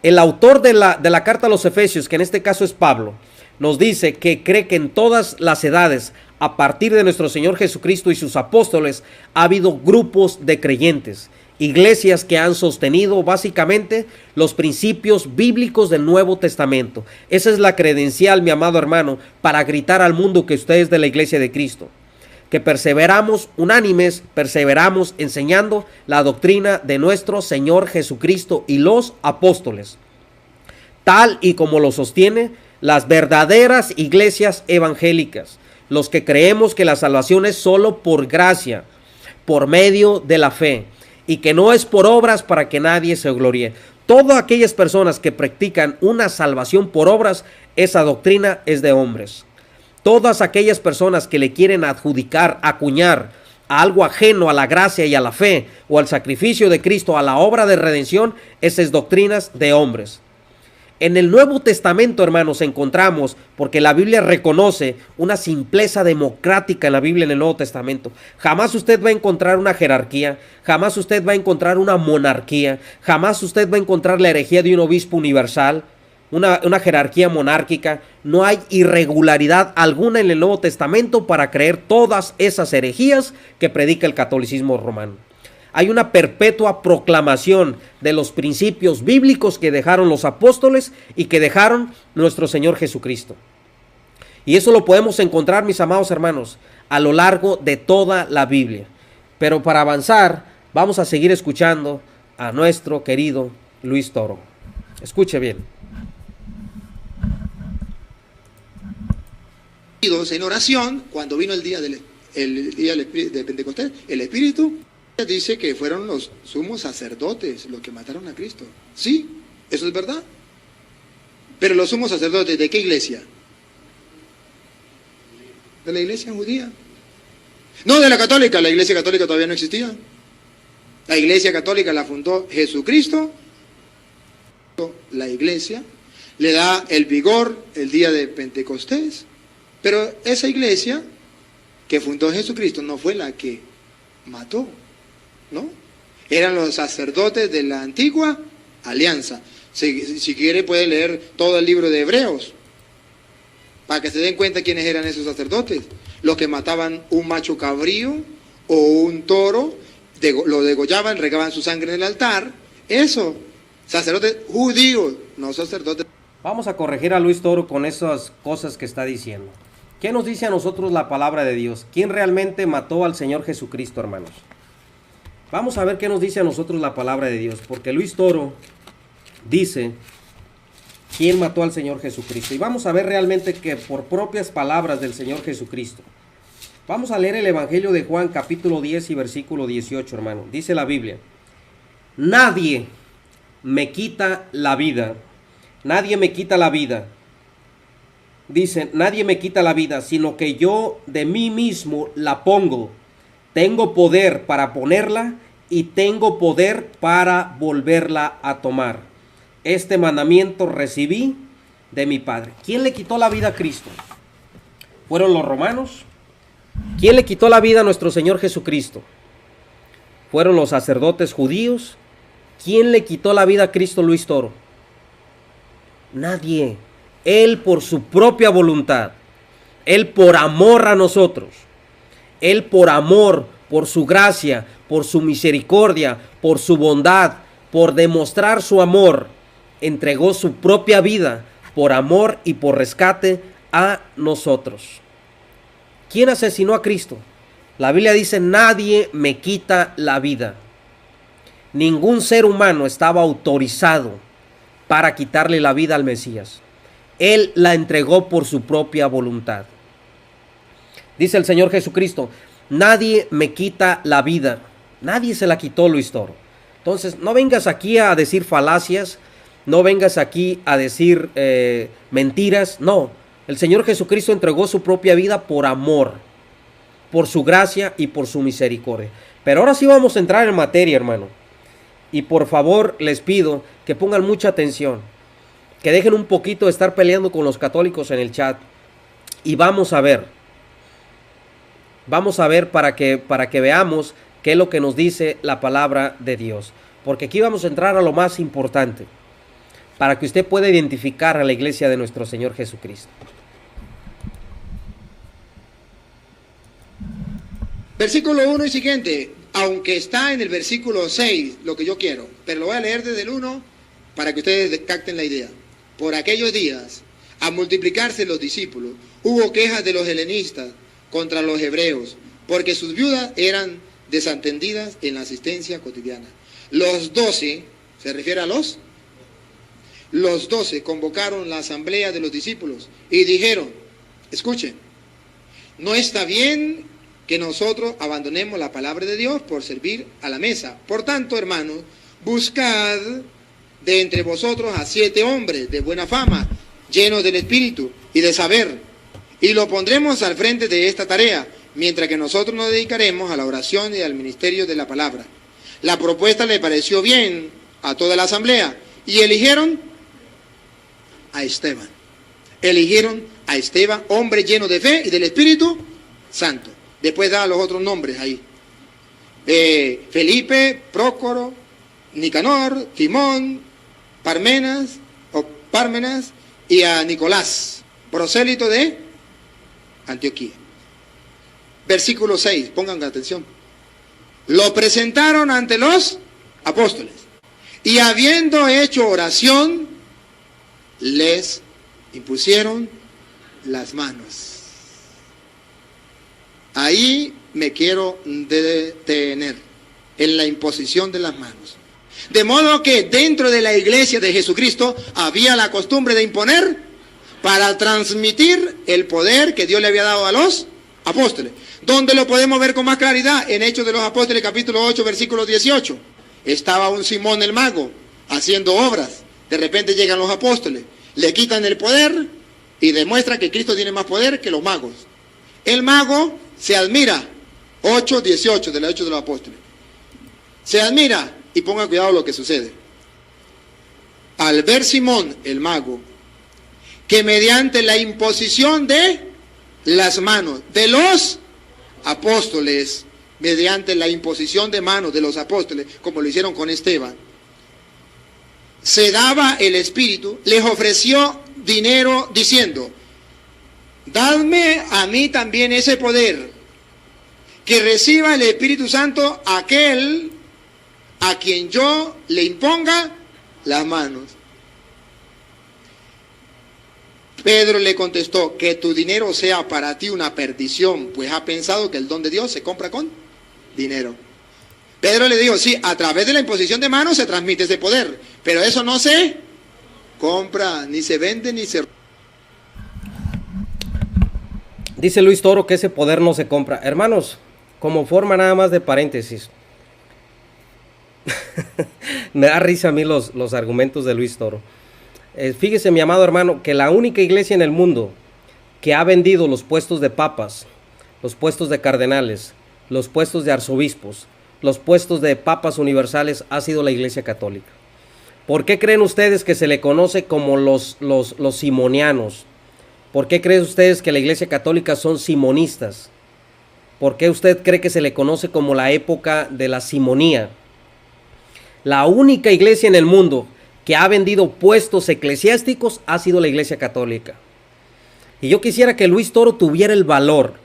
El autor de la carta a los Efesios, que en este caso es Pablo, nos dice que cree que en todas las edades, a partir de nuestro Señor Jesucristo y sus apóstoles, ha habido grupos de creyentes, iglesias que han sostenido básicamente los principios bíblicos del Nuevo Testamento. Esa es la credencial, mi amado hermano, para gritar al mundo que usted es de la iglesia de Cristo. Que perseveramos unánimes, perseveramos enseñando la doctrina de nuestro Señor Jesucristo y los apóstoles, tal y como lo sostiene las verdaderas iglesias evangélicas, los que creemos que la salvación es solo por gracia, por medio de la fe, y que no es por obras para que nadie se gloríe. Todas aquellas personas que practican una salvación por obras, esa doctrina es de hombres. Todas aquellas personas que le quieren adjudicar, acuñar a algo ajeno a la gracia y a la fe, o al sacrificio de Cristo, a la obra de redención, esas doctrinas de hombres. En el Nuevo Testamento, hermanos, encontramos, porque la Biblia reconoce una simpleza democrática en la Biblia, en el Nuevo Testamento. Jamás usted va a encontrar una jerarquía, jamás usted va a encontrar una monarquía, jamás usted va a encontrar la herejía de un obispo universal, una jerarquía monárquica. No hay irregularidad alguna en el Nuevo Testamento para creer todas esas herejías que predica el catolicismo romano. Hay una perpetua proclamación de los principios bíblicos que dejaron los apóstoles y que dejaron nuestro Señor Jesucristo. Y eso lo podemos encontrar, mis amados hermanos, a lo largo de toda la Biblia. Pero para avanzar, vamos a seguir escuchando a nuestro querido Luis Toro. Escuche bien. En oración, cuando vino el día de Pentecostés, el Espíritu dice que fueron los sumos sacerdotes los que mataron a Cristo. Sí, eso es verdad. Pero los sumos sacerdotes, ¿de qué iglesia? De la iglesia judía. No de la católica, la iglesia católica todavía no existía. La iglesia católica la fundó Jesucristo. La iglesia le da el vigor el día de Pentecostés. Pero esa iglesia que fundó Jesucristo no fue la que mató, ¿no? Eran los sacerdotes de la antigua alianza. Si quiere puede leer todo el libro de Hebreos, para que se den cuenta quiénes eran esos sacerdotes. Los que mataban un macho cabrío o un toro, lo degollaban, regaban su sangre en el altar. Eso, sacerdotes judíos, no sacerdotes. Vamos a corregir a Luis Toro con esas cosas que está diciendo. ¿Qué nos dice a nosotros la palabra de Dios? ¿Quién realmente mató al Señor Jesucristo, hermanos? Vamos a ver qué nos dice a nosotros la palabra de Dios, porque Luis Toro dice quién mató al Señor Jesucristo. Y vamos a ver realmente que por propias palabras del Señor Jesucristo. Vamos a leer el Evangelio de Juan, capítulo 10 y versículo 18, hermano. Dice la Biblia: nadie me quita la vida. Nadie me quita la vida. Dice, nadie me quita la vida, sino que yo de mí mismo la pongo. Tengo poder para ponerla y tengo poder para volverla a tomar. Este mandamiento recibí de mi Padre. ¿Quién le quitó la vida a Cristo? ¿Fueron los romanos? ¿Quién le quitó la vida a nuestro Señor Jesucristo? ¿Fueron los sacerdotes judíos? ¿Quién le quitó la vida a Cristo, Luis Toro? Nadie. Él por su propia voluntad. Él por amor a nosotros. Él por amor, por su gracia, por su misericordia, por su bondad, por demostrar su amor, entregó su propia vida por amor y por rescate a nosotros. ¿Quién asesinó a Cristo? La Biblia dice, nadie me quita la vida. Ningún ser humano estaba autorizado para quitarle la vida al Mesías. Él la entregó por su propia voluntad. Dice el Señor Jesucristo, nadie me quita la vida. Nadie se la quitó, Luis Toro. Entonces, no vengas aquí a decir falacias, no vengas aquí a decir mentiras. No, el Señor Jesucristo entregó su propia vida por amor, por su gracia y por su misericordia. Pero ahora sí vamos a entrar en materia, hermano. Y por favor, les pido que pongan mucha atención, que dejen un poquito de estar peleando con los católicos en el chat. Y vamos a ver para que veamos qué es lo que nos dice la palabra de Dios. Porque aquí vamos a entrar a lo más importante, para que usted pueda identificar a la iglesia de nuestro Señor Jesucristo. Versículo 1 y siguiente, aunque está en el versículo 6, lo que yo quiero, pero lo voy a leer desde el 1 para que ustedes capten la idea. Por aquellos días, al multiplicarse los discípulos, hubo quejas de los helenistas contra los hebreos, porque sus viudas eran desatendidas en la asistencia cotidiana. Los 12, se refiere a los 12 convocaron la asamblea de los discípulos y dijeron, escuchen, no está bien que nosotros abandonemos la palabra de Dios por servir a la mesa. Por tanto, hermanos, buscad de entre vosotros a 7 hombres de buena fama, llenos del espíritu y de saber, y lo pondremos al frente de esta tarea, mientras que nosotros nos dedicaremos a la oración y al ministerio de la palabra. La propuesta le pareció bien a toda la asamblea, y eligieron a Esteban. Eligieron a Esteban, hombre lleno de fe y del Espíritu Santo. Después da los otros nombres ahí. Felipe, Prócoro, Nicanor, Timón, Parmenas y a Nicolás, prosélito de Antioquía. Versículo 6, pongan atención. Lo presentaron ante los apóstoles y habiendo hecho oración, les impusieron las manos. Ahí me quiero detener, en la imposición de las manos. De modo que dentro de la iglesia de Jesucristo había la costumbre de imponer para transmitir el poder que Dios le había dado a los apóstoles. ¿Dónde lo podemos ver con más claridad? En Hechos de los Apóstoles, capítulo 8, versículo 18. Estaba un Simón el mago haciendo obras. De repente llegan los apóstoles, le quitan el poder y demuestra que Cristo tiene más poder que los magos. El mago se admira, 8:18 de los Hechos de los Apóstoles. Se admira y ponga cuidado lo que sucede. Al ver Simón el mago que mediante la imposición de las manos de los apóstoles, mediante la imposición de manos de los apóstoles, como lo hicieron con Esteban, se daba el Espíritu, les ofreció dinero diciendo: dadme a mí también ese poder, que reciba el Espíritu Santo aquel a quien yo le imponga las manos. Pedro le contestó: que tu dinero sea para ti una perdición, pues ha pensado que el don de Dios se compra con dinero. Pedro le dijo: sí, a través de la imposición de manos se transmite ese poder, pero eso no se compra, ni se vende, ni se... Dice Luis Toro que ese poder no se compra. Hermanos, como forma nada más de paréntesis, me da risa a mí los argumentos de Luis Toro. Fíjese, mi amado hermano, que la única iglesia en el mundo que ha vendido los puestos de papas, los puestos de cardenales, los puestos de arzobispos, los puestos de papas universales ha sido la Iglesia Católica. ¿Por qué creen ustedes que se le conoce como los simonianos? ¿Por qué creen ustedes que la Iglesia Católica son simonistas? ¿Por qué usted cree que se le conoce como la época de la simonía? La única iglesia en el mundo que ha vendido puestos eclesiásticos ha sido la Iglesia Católica. Y yo quisiera que Luis Toro tuviera el valor,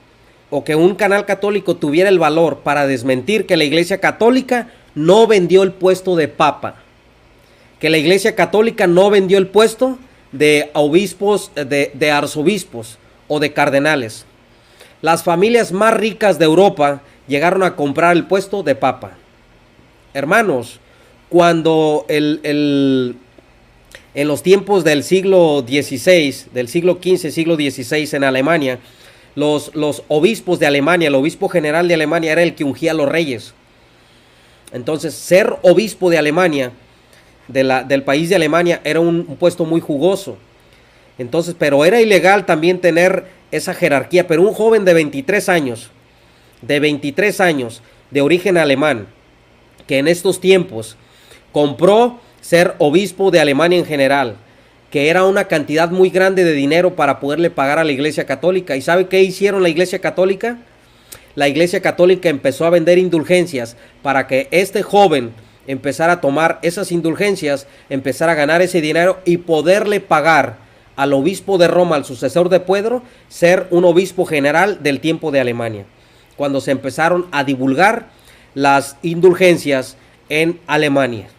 o que un canal católico tuviera el valor para desmentir que la Iglesia Católica no vendió el puesto de papa, que la Iglesia Católica no vendió el puesto de obispos, de arzobispos o de cardenales. Las familias más ricas de Europa llegaron a comprar el puesto de papa. Hermanos, cuando en los tiempos del siglo XVI, del siglo XV, siglo XVI en Alemania, los obispos de Alemania, el obispo general de Alemania era el que ungía a los reyes. Entonces, ser obispo de Alemania, del país de Alemania, era un puesto muy jugoso. Entonces, pero era ilegal también tener esa jerarquía. Pero un joven de 23 años, de origen alemán, que en estos tiempos compró ser obispo de Alemania en general, que era una cantidad muy grande de dinero para poderle pagar a la Iglesia Católica. ¿Y sabe qué hicieron la Iglesia Católica? La Iglesia Católica empezó a vender indulgencias para que este joven empezara a tomar esas indulgencias, empezara a ganar ese dinero y poderle pagar al obispo de Roma, al sucesor de Pedro, ser un obispo general del tiempo de Alemania, cuando se empezaron a divulgar las indulgencias en Alemania.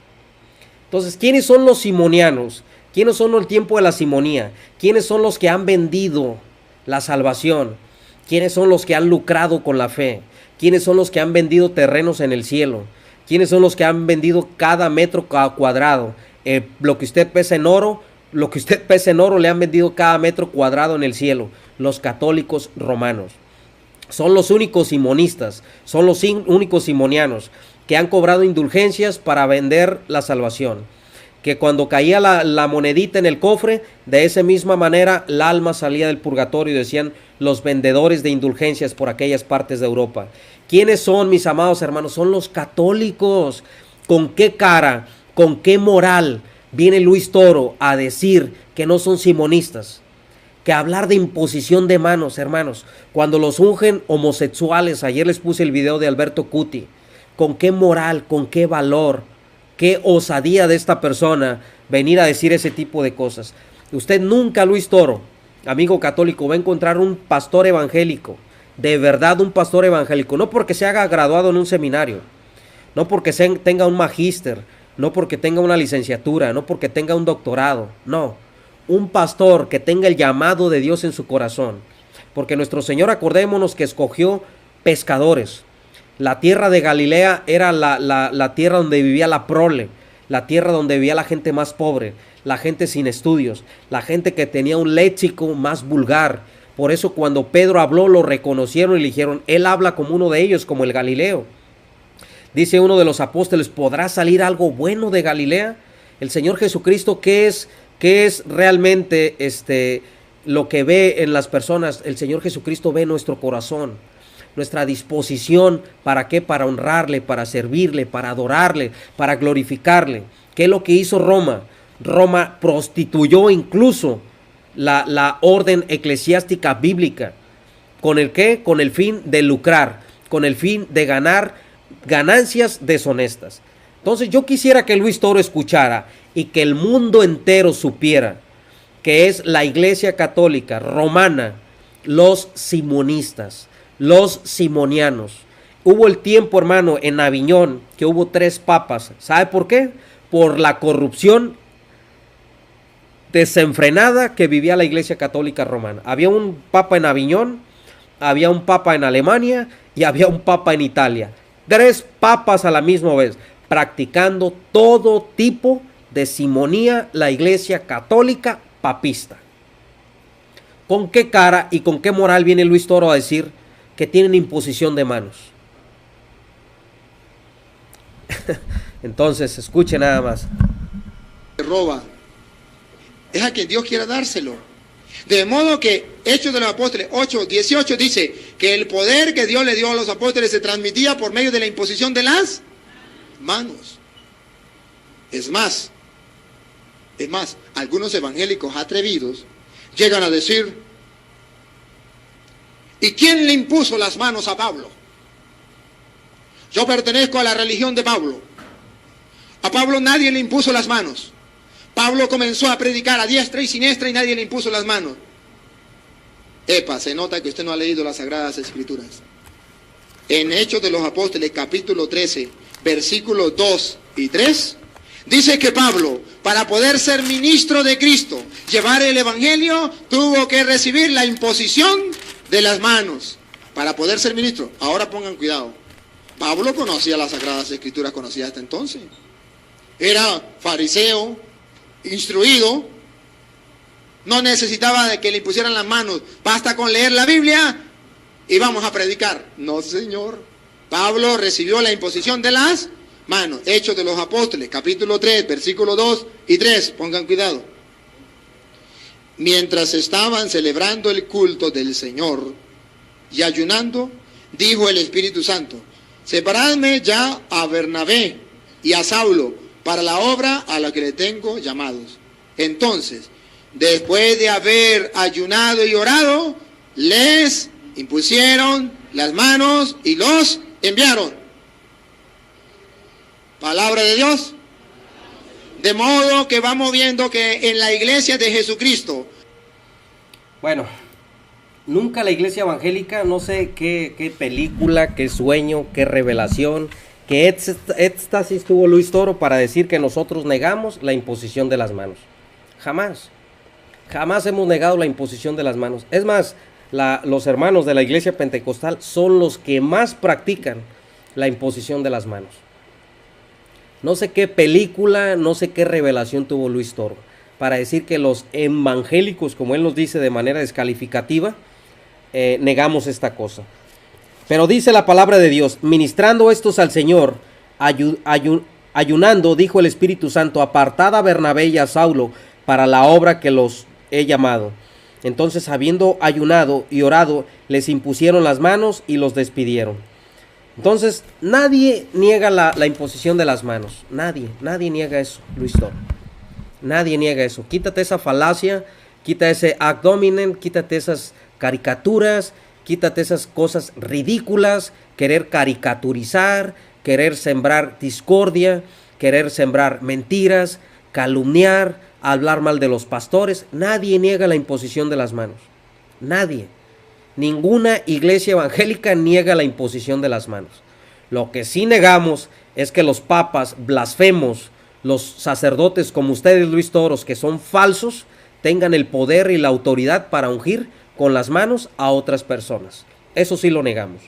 Entonces, ¿quiénes son los simonianos? ¿Quiénes son el tiempo de la simonía? ¿Quiénes son los que han vendido la salvación? ¿Quiénes son los que han lucrado con la fe? ¿Quiénes son los que han vendido terrenos en el cielo? ¿Quiénes son los que han vendido cada metro cuadrado? Lo que usted pesa en oro le han vendido cada metro cuadrado en el cielo. Los católicos romanos. Son los únicos simonistas, son los únicos simonianos que han cobrado indulgencias para vender la salvación. Que cuando caía la monedita en el cofre, de esa misma manera el alma salía del purgatorio, decían los vendedores de indulgencias por aquellas partes de Europa. ¿Quiénes son, mis amados hermanos? Son los católicos. ¿Con qué cara, con qué moral viene Luis Toro a decir que no son simonistas? Que hablar de imposición de manos, hermanos, cuando los ungen homosexuales, ayer les puse el video de Alberto Cuti, ¿con qué moral, con qué valor, qué osadía de esta persona venir a decir ese tipo de cosas? Usted nunca, Luis Toro, amigo católico, va a encontrar un pastor evangélico, de verdad un pastor evangélico, no porque se haya graduado en un seminario, no porque tenga un magíster, no porque tenga una licenciatura, no porque tenga un doctorado, no. Un pastor que tenga el llamado de Dios en su corazón, porque nuestro Señor, acordémonos que escogió pescadores. La tierra de Galilea era la tierra donde vivía la prole, la tierra donde vivía la gente más pobre, la gente sin estudios, la gente que tenía un léxico más vulgar. Por eso cuando Pedro habló lo reconocieron y le dijeron, él habla como uno de ellos, como el Galileo. Dice uno de los apóstoles, ¿podrá salir algo bueno de Galilea? El Señor Jesucristo, ¿qué es realmente lo que ve en las personas? El Señor Jesucristo ve nuestro corazón, nuestra disposición. ¿Para qué? Para honrarle, para servirle, para adorarle, para glorificarle. ¿Qué es lo que hizo Roma? Roma prostituyó incluso la orden eclesiástica bíblica. ¿Con el qué? Con el fin de lucrar, con el fin de ganar ganancias deshonestas. Entonces yo quisiera que Luis Toro escuchara y que el mundo entero supiera que es la Iglesia Católica Romana, los simonistas, los simonianos. Hubo el tiempo, hermano, en Aviñón, que hubo 3 papas. ¿Sabe por qué? Por la corrupción desenfrenada que vivía la Iglesia Católica Romana. Había un papa en Aviñón, había un papa en Alemania y había un papa en Italia. 3 papas a la misma vez, practicando todo tipo de simonía la Iglesia Católica papista. ¿Con qué cara y con qué moral viene Luis Toro a decir que tienen imposición de manos? Entonces, escuche nada más. Roba. Es a quien Dios quiera dárselo. De modo que Hechos de los Apóstoles 8:18 dice que el poder que Dios le dio a los apóstoles se transmitía por medio de la imposición de las manos. Es más, algunos evangélicos atrevidos llegan a decir: ¿y quién le impuso las manos a Pablo? Yo pertenezco a la religión de Pablo. A Pablo nadie le impuso las manos. Pablo comenzó a predicar a diestra y siniestra y nadie le impuso las manos. Epa, se nota que usted no ha leído las Sagradas Escrituras. En Hechos de los Apóstoles, capítulo 13, versículos 2 y 3, dice que Pablo, para poder ser ministro de Cristo, llevar el Evangelio, tuvo que recibir la imposición de las manos para poder ser ministro. Ahora pongan cuidado. Pablo conocía las Sagradas Escrituras, conocía hasta entonces. Era fariseo, instruido, no necesitaba de que le impusieran las manos, basta con leer la Biblia y vamos a predicar. No, señor. Pablo recibió la imposición de las manos. Hechos de los Apóstoles, capítulo 3, versículos 2 y 3, pongan cuidado. Mientras estaban celebrando el culto del Señor y ayunando, dijo el Espíritu Santo: separadme ya a Bernabé y a Saulo para la obra a la que le tengo llamados. Entonces, después de haber ayunado y orado, les impusieron las manos y los enviaron. Palabra de Dios. De modo que vamos viendo que en la iglesia de Jesucristo. Bueno, nunca la iglesia evangélica, no sé qué película, qué sueño, qué revelación, qué éxtasis tuvo Luis Toro para decir que nosotros negamos la imposición de las manos. Jamás. Jamás hemos negado la imposición de las manos. Es más, los hermanos de la iglesia pentecostal son los que más practican la imposición de las manos. No sé qué película, no sé qué revelación tuvo Luis Toro para decir que los evangélicos, como él nos dice de manera descalificativa, negamos esta cosa. Pero dice la palabra de Dios: ministrando estos al Señor, ayunando, dijo el Espíritu Santo: apartad a Bernabé y a Saulo para la obra que los he llamado. Entonces, habiendo ayunado y orado, les impusieron las manos y los despidieron. Entonces, nadie niega la imposición de las manos. Nadie niega eso, Luis Toro. Nadie niega eso. Quítate esa falacia, quita ese ad hominem, quítate esas caricaturas, quítate esas cosas ridículas, querer caricaturizar, querer sembrar discordia, querer sembrar mentiras, calumniar, hablar mal de los pastores. Nadie niega la imposición de las manos. Nadie. Ninguna iglesia evangélica niega la imposición de las manos. Lo que sí negamos es que los papas blasfemos, los sacerdotes como ustedes, Luis Toros, que son falsos, tengan el poder y la autoridad para ungir con las manos a otras personas. Eso sí lo negamos.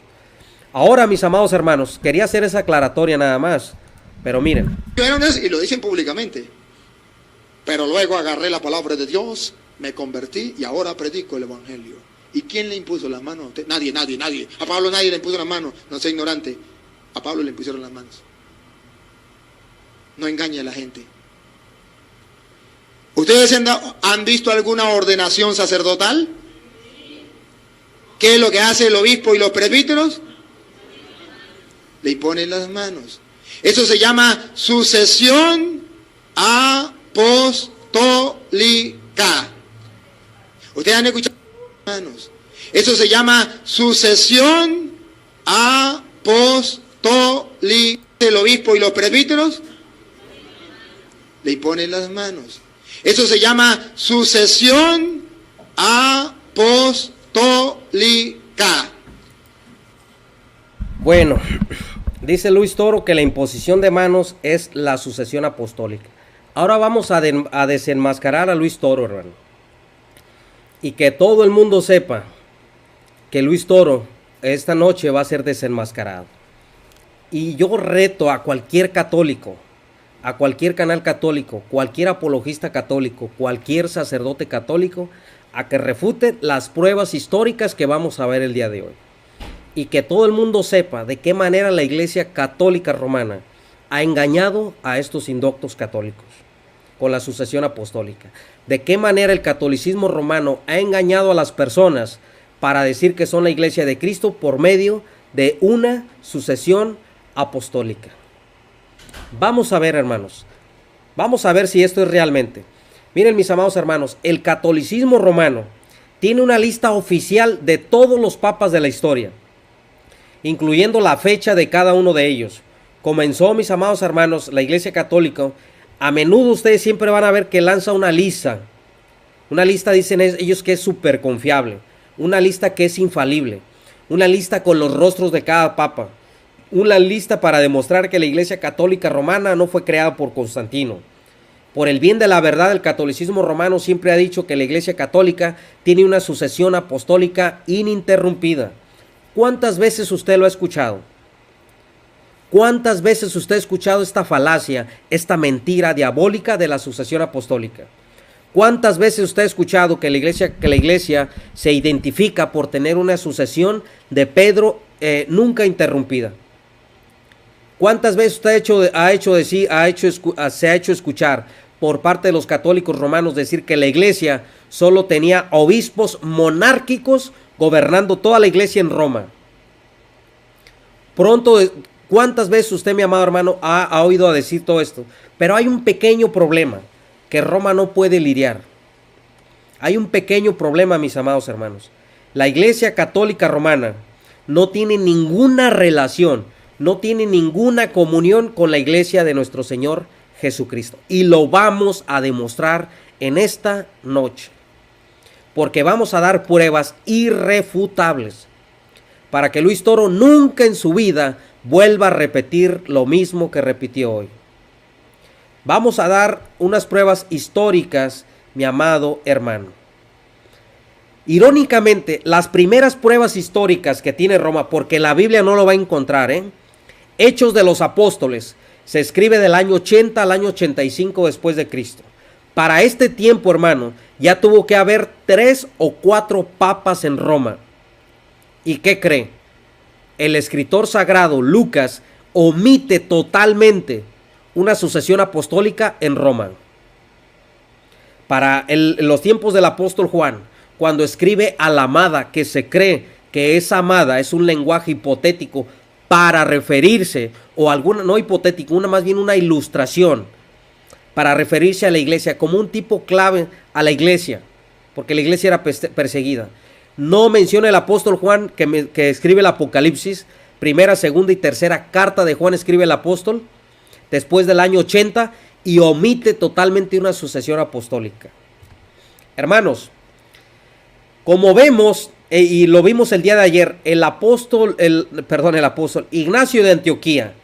Ahora, mis amados hermanos, quería hacer esa aclaratoria nada más, pero miren. Y lo dicen públicamente. Pero luego agarré la palabra de Dios, me convertí y ahora predico el Evangelio. ¿Y quién le impuso las manos? Nadie. A Pablo nadie le impuso las manos. No sea ignorante. A Pablo le impusieron las manos. No engañe a la gente. ¿Ustedes han visto alguna ordenación sacerdotal? ¿Qué es lo que hace el obispo y los presbíteros? Le imponen las manos. Eso se llama sucesión apostólica. Ustedes han escuchado, hermanos. Eso se llama sucesión apostólica. El obispo y los presbíteros le ponen las manos. Eso se llama sucesión apostólica. Bueno, dice Luis Toro que la imposición de manos es la sucesión apostólica. Ahora vamos a desenmascarar a Luis Toro, hermano. Y que todo el mundo sepa que Luis Toro esta noche va a ser desenmascarado. Y yo reto a cualquier católico, a cualquier canal católico, cualquier apologista católico, cualquier sacerdote católico, a que refute las pruebas históricas que vamos a ver el día de hoy. Y que todo el mundo sepa de qué manera la Iglesia Católica Romana ha engañado a estos indoctos católicos con la sucesión apostólica. De qué manera el catolicismo romano ha engañado a las personas para decir que son la Iglesia de Cristo por medio de una sucesión apostólica. Vamos a ver, hermanos. Vamos a ver si esto es realmente. Miren, mis amados hermanos, el catolicismo romano tiene una lista oficial de todos los papas de la historia, incluyendo la fecha de cada uno de ellos. Comenzó, mis amados hermanos, la Iglesia Católica. A menudo ustedes siempre van a ver que lanza una lista. Una lista, dicen ellos, que es súper confiable. Una lista que es infalible. Una lista con los rostros de cada papa. Una lista para demostrar que la Iglesia Católica Romana no fue creada por Constantino. Por el bien de la verdad, el catolicismo romano siempre ha dicho que la Iglesia Católica tiene una sucesión apostólica ininterrumpida. ¿Cuántas veces usted lo ha escuchado? ¿Cuántas veces usted ha escuchado esta falacia, esta mentira diabólica de la sucesión apostólica? ¿Cuántas veces usted ha escuchado que la iglesia se identifica por tener una sucesión de Pedro nunca interrumpida? ¿Cuántas veces usted se ha hecho escuchar por parte de los católicos romanos decir que la iglesia solo tenía obispos monárquicos gobernando toda la iglesia en Roma? ¿Cuántas veces usted, mi amado hermano, ha oído decir todo esto? Pero hay un pequeño problema que Roma no puede lidiar. Hay un pequeño problema, mis amados hermanos. La Iglesia Católica Romana no tiene ninguna relación, no tiene ninguna comunión con la Iglesia de nuestro Señor Jesucristo. Y lo vamos a demostrar en esta noche, porque vamos a dar pruebas irrefutables para que Luis Toro nunca en su vida vuelva a repetir lo mismo que repitió hoy. Vamos a dar unas pruebas históricas, mi amado hermano. Irónicamente, las primeras pruebas históricas que tiene Roma, porque la Biblia no lo va a encontrar, Hechos de los Apóstoles, se escribe del año 80 al año 85 después de Cristo. Para este tiempo, hermano, ya tuvo que haber 3 o 4 papas en Roma. ¿Y qué cree? El escritor sagrado Lucas omite totalmente una sucesión apostólica en Roma. Para los tiempos del apóstol Juan, cuando escribe a la amada, que se cree que esa amada es un lenguaje hipotético para referirse, o alguna, no hipotético, más bien una ilustración, para referirse a la iglesia como un tipo clave a la iglesia, porque la iglesia era perseguida. No menciona el apóstol Juan que escribe el Apocalipsis, primera, segunda y tercera carta de Juan escribe el apóstol, después del año 80, y omite totalmente una sucesión apostólica. Hermanos, como vemos, y lo vimos el día de ayer, el apóstol Ignacio de Antioquía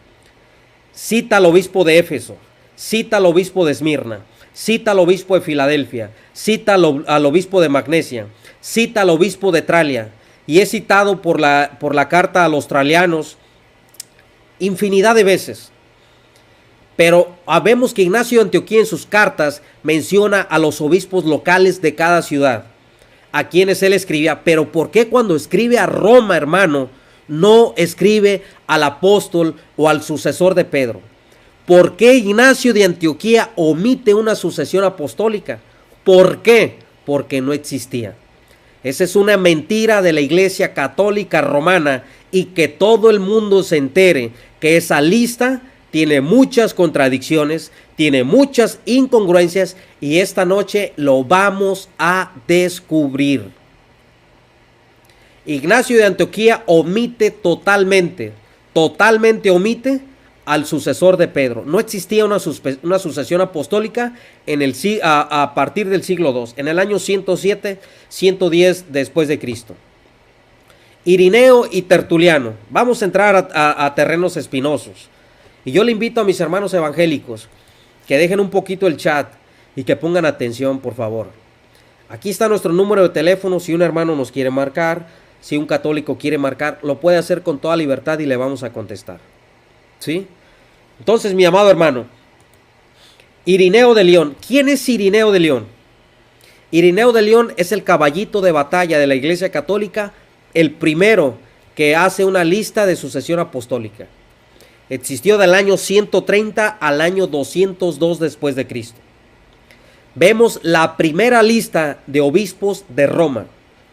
cita al obispo de Éfeso, cita al obispo de Esmirna, cita al obispo de Filadelfia, cita al obispo de Magnesia, cita al obispo de Tralia, y es citado por la carta a los tralianos infinidad de veces. Pero vemos que Ignacio de Antioquía en sus cartas menciona a los obispos locales de cada ciudad, a quienes él escribía. Pero ¿por qué cuando escribe a Roma, hermano, no escribe al apóstol o al sucesor de Pedro? ¿Por qué Ignacio de Antioquía omite una sucesión apostólica? ¿Por qué? Porque no existía. Esa es una mentira de la Iglesia Católica Romana, y que todo el mundo se entere que esa lista tiene muchas contradicciones, tiene muchas incongruencias y esta noche lo vamos a descubrir. Ignacio de Antioquía omite totalmente omite al sucesor de Pedro. No existía una sucesión apostólica a partir del siglo II, en el año 107, 110 después de Cristo. Irineo y Tertuliano. Vamos a entrar a terrenos espinosos. Y yo le invito a mis hermanos evangélicos que dejen un poquito el chat y que pongan atención, por favor. Aquí está nuestro número de teléfono. Si un hermano nos quiere marcar, si un católico quiere marcar, lo puede hacer con toda libertad y le vamos a contestar. ¿Sí? Entonces, mi amado hermano, Irineo de León. ¿Quién es Irineo de León? Irineo de León es el caballito de batalla de la Iglesia Católica, el primero que hace una lista de sucesión apostólica. Existió del año 130 al año 202 después de Cristo. Vemos la primera lista de obispos de Roma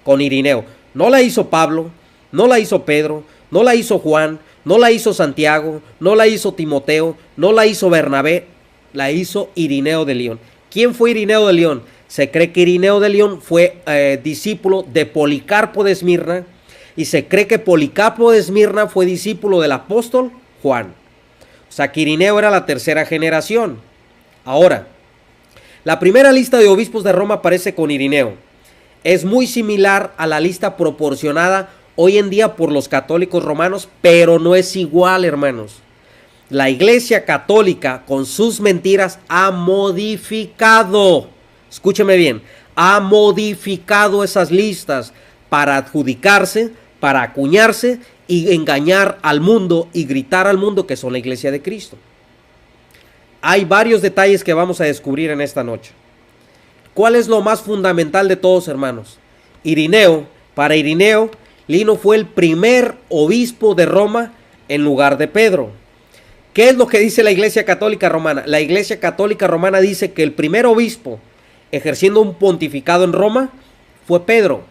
con Irineo. No la hizo Pablo, no la hizo Pedro, no la hizo Juan, no la hizo Santiago, no la hizo Timoteo, no la hizo Bernabé, la hizo Irineo de León. ¿Quién fue Irineo de León? Se cree que Irineo de León fue discípulo de Policarpo de Esmirna y se cree que Policarpo de Esmirna fue discípulo del apóstol Juan. O sea que Irineo era la tercera generación. Ahora, la primera lista de obispos de Roma aparece con Irineo. Es muy similar a la lista proporcionada hoy en día por los católicos romanos, pero no es igual, hermanos. La Iglesia Católica, con sus mentiras, ha modificado, escúcheme bien, ha modificado esas listas para adjudicarse, para acuñarse y engañar al mundo y gritar al mundo que son la Iglesia de Cristo. Hay varios detalles que vamos a descubrir en esta noche. ¿Cuál es lo más fundamental de todos, hermanos? Irineo, para Irineo, Lino fue el primer obispo de Roma en lugar de Pedro. ¿Qué es lo que dice la Iglesia Católica Romana? La Iglesia Católica Romana dice que el primer obispo ejerciendo un pontificado en Roma fue Pedro.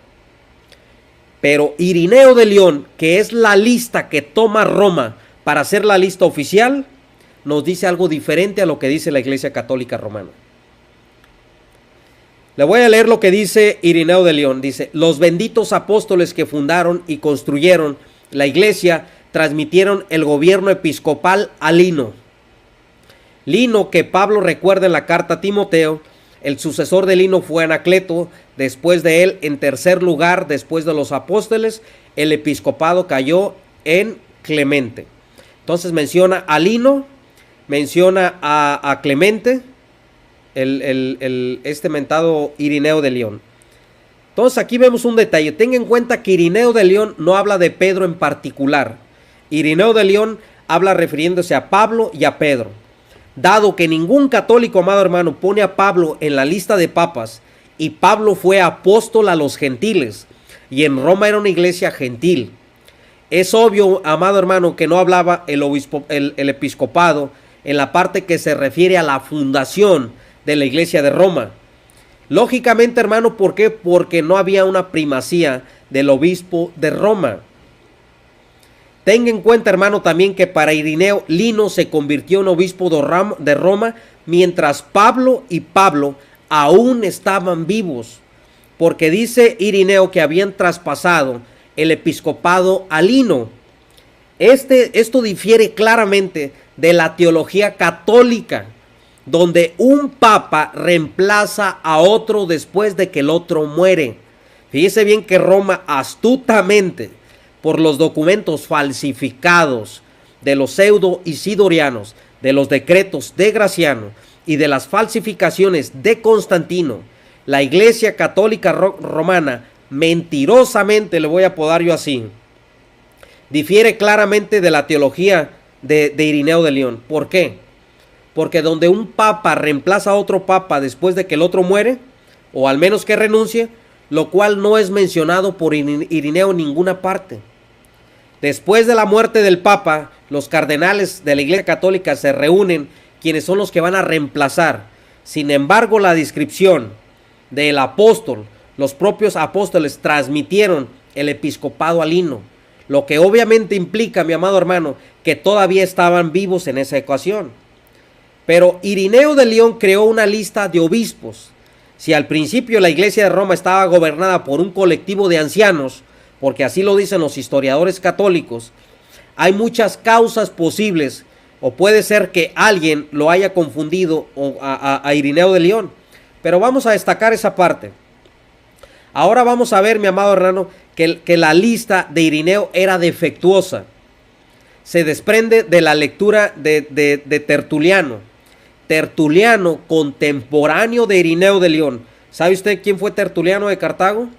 Pero Irineo de León, que es la lista que toma Roma para hacer la lista oficial, nos dice algo diferente a lo que dice la Iglesia Católica Romana. Le voy a leer lo que dice Irineo de León. Dice: los benditos apóstoles que fundaron y construyeron la iglesia transmitieron el gobierno episcopal a Lino. Lino, que Pablo recuerda en la carta a Timoteo, el sucesor de Lino fue Anacleto. Después de él, en tercer lugar, después de los apóstoles, el episcopado cayó en Clemente. Entonces menciona a Lino, menciona a Clemente, este mentado Irineo de León. Entonces aquí vemos un detalle. Tenga en cuenta que Irineo de León no habla de Pedro en particular. Irineo de León habla refiriéndose a Pablo y a Pedro. Dado que ningún católico, amado hermano, pone a Pablo en la lista de papas, y Pablo fue apóstol a los gentiles, y en Roma era una iglesia gentil, es obvio, amado hermano, que no hablaba el episcopado en la parte que se refiere a la fundación de la iglesia de Roma. Lógicamente, hermano, ¿por qué? Porque no había una primacía del obispo de Roma. Tenga en cuenta, hermano, también que para Irineo, Lino se convirtió en obispo de Roma mientras Pablo y Pablo aún estaban vivos, porque dice Irineo que habían traspasado el episcopado a Lino. Esto difiere claramente de la teología católica, donde un papa reemplaza a otro después de que el otro muere. Fíjese bien que Roma astutamente, por los documentos falsificados de los pseudo isidorianos, de los decretos de Graciano y de las falsificaciones de Constantino, la Iglesia Católica Romana, mentirosamente, le voy a apodar yo así, difiere claramente de la teología de Irineo de León. ¿Por qué? Porque donde un papa reemplaza a otro papa después de que el otro muere, o al menos que renuncie, lo cual no es mencionado por Irineo en ninguna parte. Después de la muerte del papa, los cardenales de la Iglesia Católica se reúnen, quienes son los que van a reemplazar. Sin embargo, la descripción del apóstol, los propios apóstoles transmitieron el episcopado a Lino, lo que obviamente implica, mi amado hermano, que todavía estaban vivos en esa ocasión. Pero Irineo de León creó una lista de obispos. Si al principio la iglesia de Roma estaba gobernada por un colectivo de ancianos, porque así lo dicen los historiadores católicos, hay muchas causas posibles, o puede ser que alguien lo haya confundido a Irineo de León. Pero vamos a destacar esa parte. Ahora vamos a ver, mi amado hermano, que la lista de Irineo era defectuosa. Se desprende de la lectura de Tertuliano. Tertuliano, contemporáneo de Irineo de León. ¿Sabe usted quién fue Tertuliano de Cartago?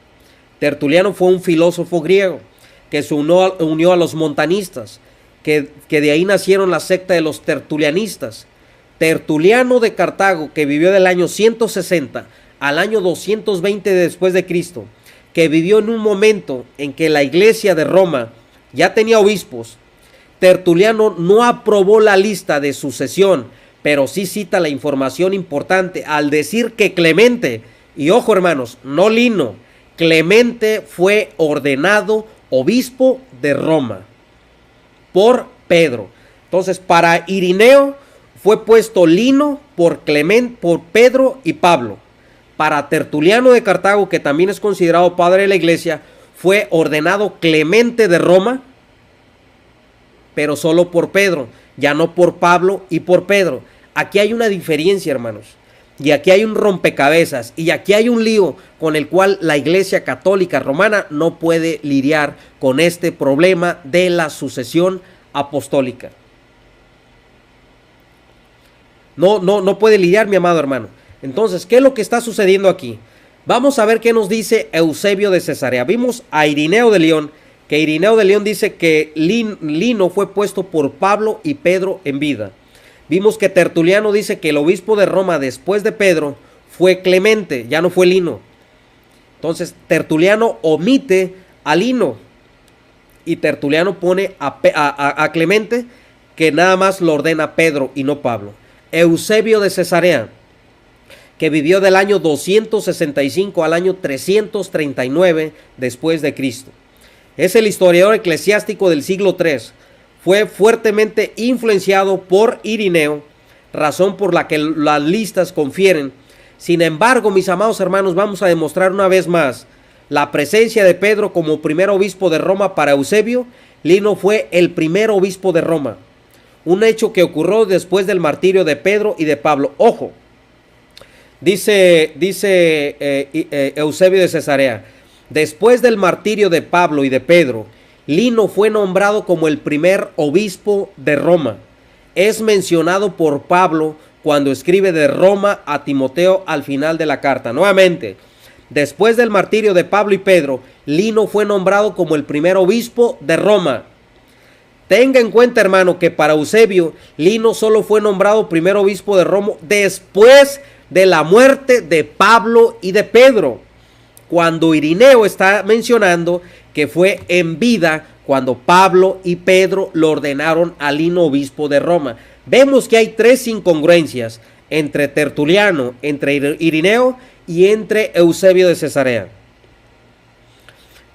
Tertuliano fue un filósofo griego que se unió a los montanistas, que de ahí nacieron la secta de los tertulianistas. Tertuliano de Cartago, que vivió del año 160 al año 220 después de Cristo, que vivió en un momento en que la iglesia de Roma ya tenía obispos. Tertuliano no aprobó la lista de sucesión, pero sí cita la información importante al decir que Clemente, y ojo hermanos, no Lino, Clemente fue ordenado obispo de Roma por Pedro. Entonces, para Irineo fue puesto Lino por Pedro y Pablo. Para Tertuliano de Cartago, que también es considerado padre de la iglesia, fue ordenado Clemente de Roma, pero solo por Pedro, ya no por Pablo y por Pedro. Aquí hay una diferencia, hermanos, y aquí hay un rompecabezas, y aquí hay un lío con el cual la iglesia católica romana no puede lidiar con este problema de la sucesión apostólica. No puede lidiar, mi amado hermano. Entonces, ¿qué es lo que está sucediendo aquí? Vamos a ver qué nos dice Eusebio de Cesarea. Vimos a Irineo de León, que Irineo de León dice que Lino fue puesto por Pablo y Pedro en vida. Vimos que Tertuliano dice que el obispo de Roma después de Pedro fue Clemente, ya no fue Lino. Entonces Tertuliano omite a Lino y Tertuliano pone a Clemente, que nada más lo ordena Pedro y no Pablo. Eusebio de Cesarea, que vivió del año 265 al año 339 después de Cristo. Es el historiador eclesiástico del siglo III. Fue fuertemente influenciado por Irineo, razón por la que las listas confieren. Sin embargo, mis amados hermanos, vamos a demostrar una vez más la presencia de Pedro como primer obispo de Roma para Eusebio. Lino fue el primer obispo de Roma, un hecho que ocurrió después del martirio de Pedro y de Pablo. Ojo, dice Eusebio de Cesarea, después del martirio de Pablo y de Pedro, Lino fue nombrado como el primer obispo de Roma. Es mencionado por Pablo cuando escribe de Roma a Timoteo al final de la carta. Nuevamente, después del martirio de Pablo y Pedro, Lino fue nombrado como el primer obispo de Roma. Tenga en cuenta, hermano, que para Eusebio, Lino solo fue nombrado primer obispo de Roma después de la muerte de Pablo y de Pedro, cuando Irineo está mencionando que fue en vida cuando Pablo y Pedro lo ordenaron a Lino obispo de Roma. Vemos que hay tres incongruencias entre Tertuliano, entre Irineo y entre Eusebio de Cesarea.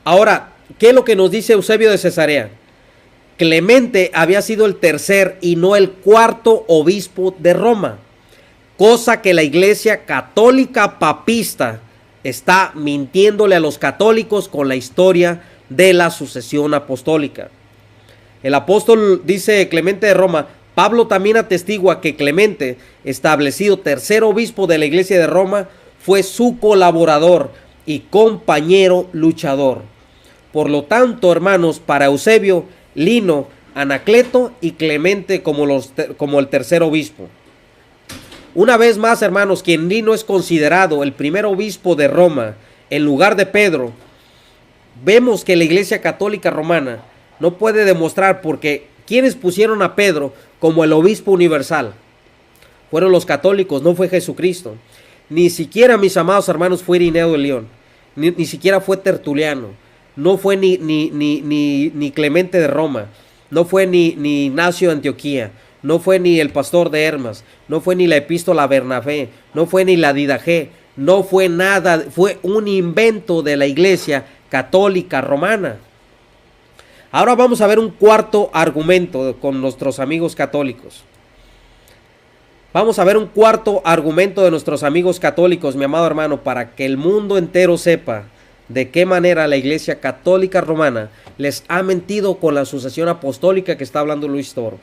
Ahora, ¿qué es lo que nos dice Eusebio de Cesarea? Clemente había sido el tercer y no el cuarto obispo de Roma, cosa que la iglesia católica papista está mintiéndole a los católicos con la historia de la sucesión apostólica. El apóstol dice Clemente de Roma. Pablo también atestigua que Clemente, establecido tercer obispo de la iglesia de Roma, fue su colaborador y compañero luchador. Por lo tanto, hermanos, para Eusebio, Lino, Anacleto y Clemente como el tercer obispo. Una vez más, hermanos, quien Lino es considerado el primer obispo de Roma en lugar de Pedro, vemos que la iglesia católica romana no puede demostrar, porque quienes pusieron a Pedro como el obispo universal fueron los católicos, no fue Jesucristo. Ni siquiera, mis amados hermanos, fue Irineo de León, ni siquiera fue Tertuliano, no fue ni Clemente de Roma, no fue ni Ignacio de Antioquía, no fue ni el pastor de Hermas, no fue ni la epístola a Bernabé, no fue ni la Didaché, no fue nada, fue un invento de la iglesia católica romana. Ahora vamos a ver un cuarto argumento con nuestros amigos católicos. Vamos a ver un cuarto argumento de nuestros amigos católicos, mi amado hermano, para que el mundo entero sepa de qué manera la Iglesia Católica Romana les ha mentido con la sucesión apostólica que está hablando Luis Toro.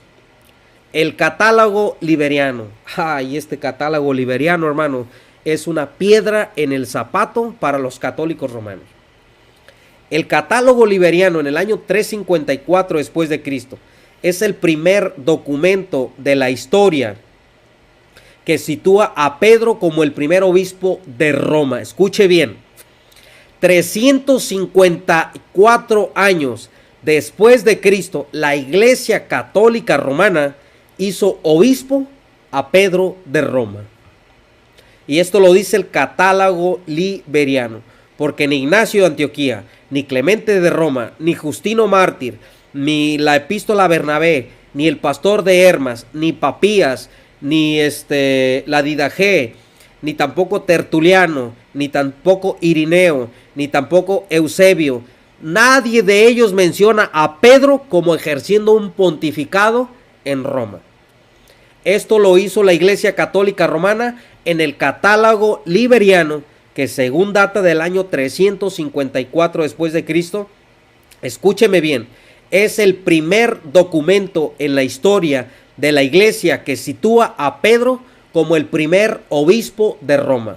El catálogo liberiano. Y este catálogo liberiano, hermano, es una piedra en el zapato para los católicos romanos. El catálogo liberiano en el año 354 después de Cristo es el primer documento de la historia que sitúa a Pedro como el primer obispo de Roma. Escuche bien, 354 años después de Cristo, la Iglesia Católica Romana hizo obispo a Pedro de Roma. Y esto lo dice el catálogo liberiano, porque ni Ignacio de Antioquía, ni Clemente de Roma, ni Justino Mártir, ni la epístola a Bernabé, ni el pastor de Hermas, ni Papías, ni la Didaje, ni tampoco Tertuliano, ni tampoco Irineo, ni tampoco Eusebio. Nadie de ellos menciona a Pedro como ejerciendo un pontificado en Roma. Esto lo hizo la Iglesia Católica Romana en el catálogo liberiano, que según data del año 354 después de Cristo. Escúcheme bien, es el primer documento en la historia de la Iglesia que sitúa a Pedro como el primer obispo de Roma.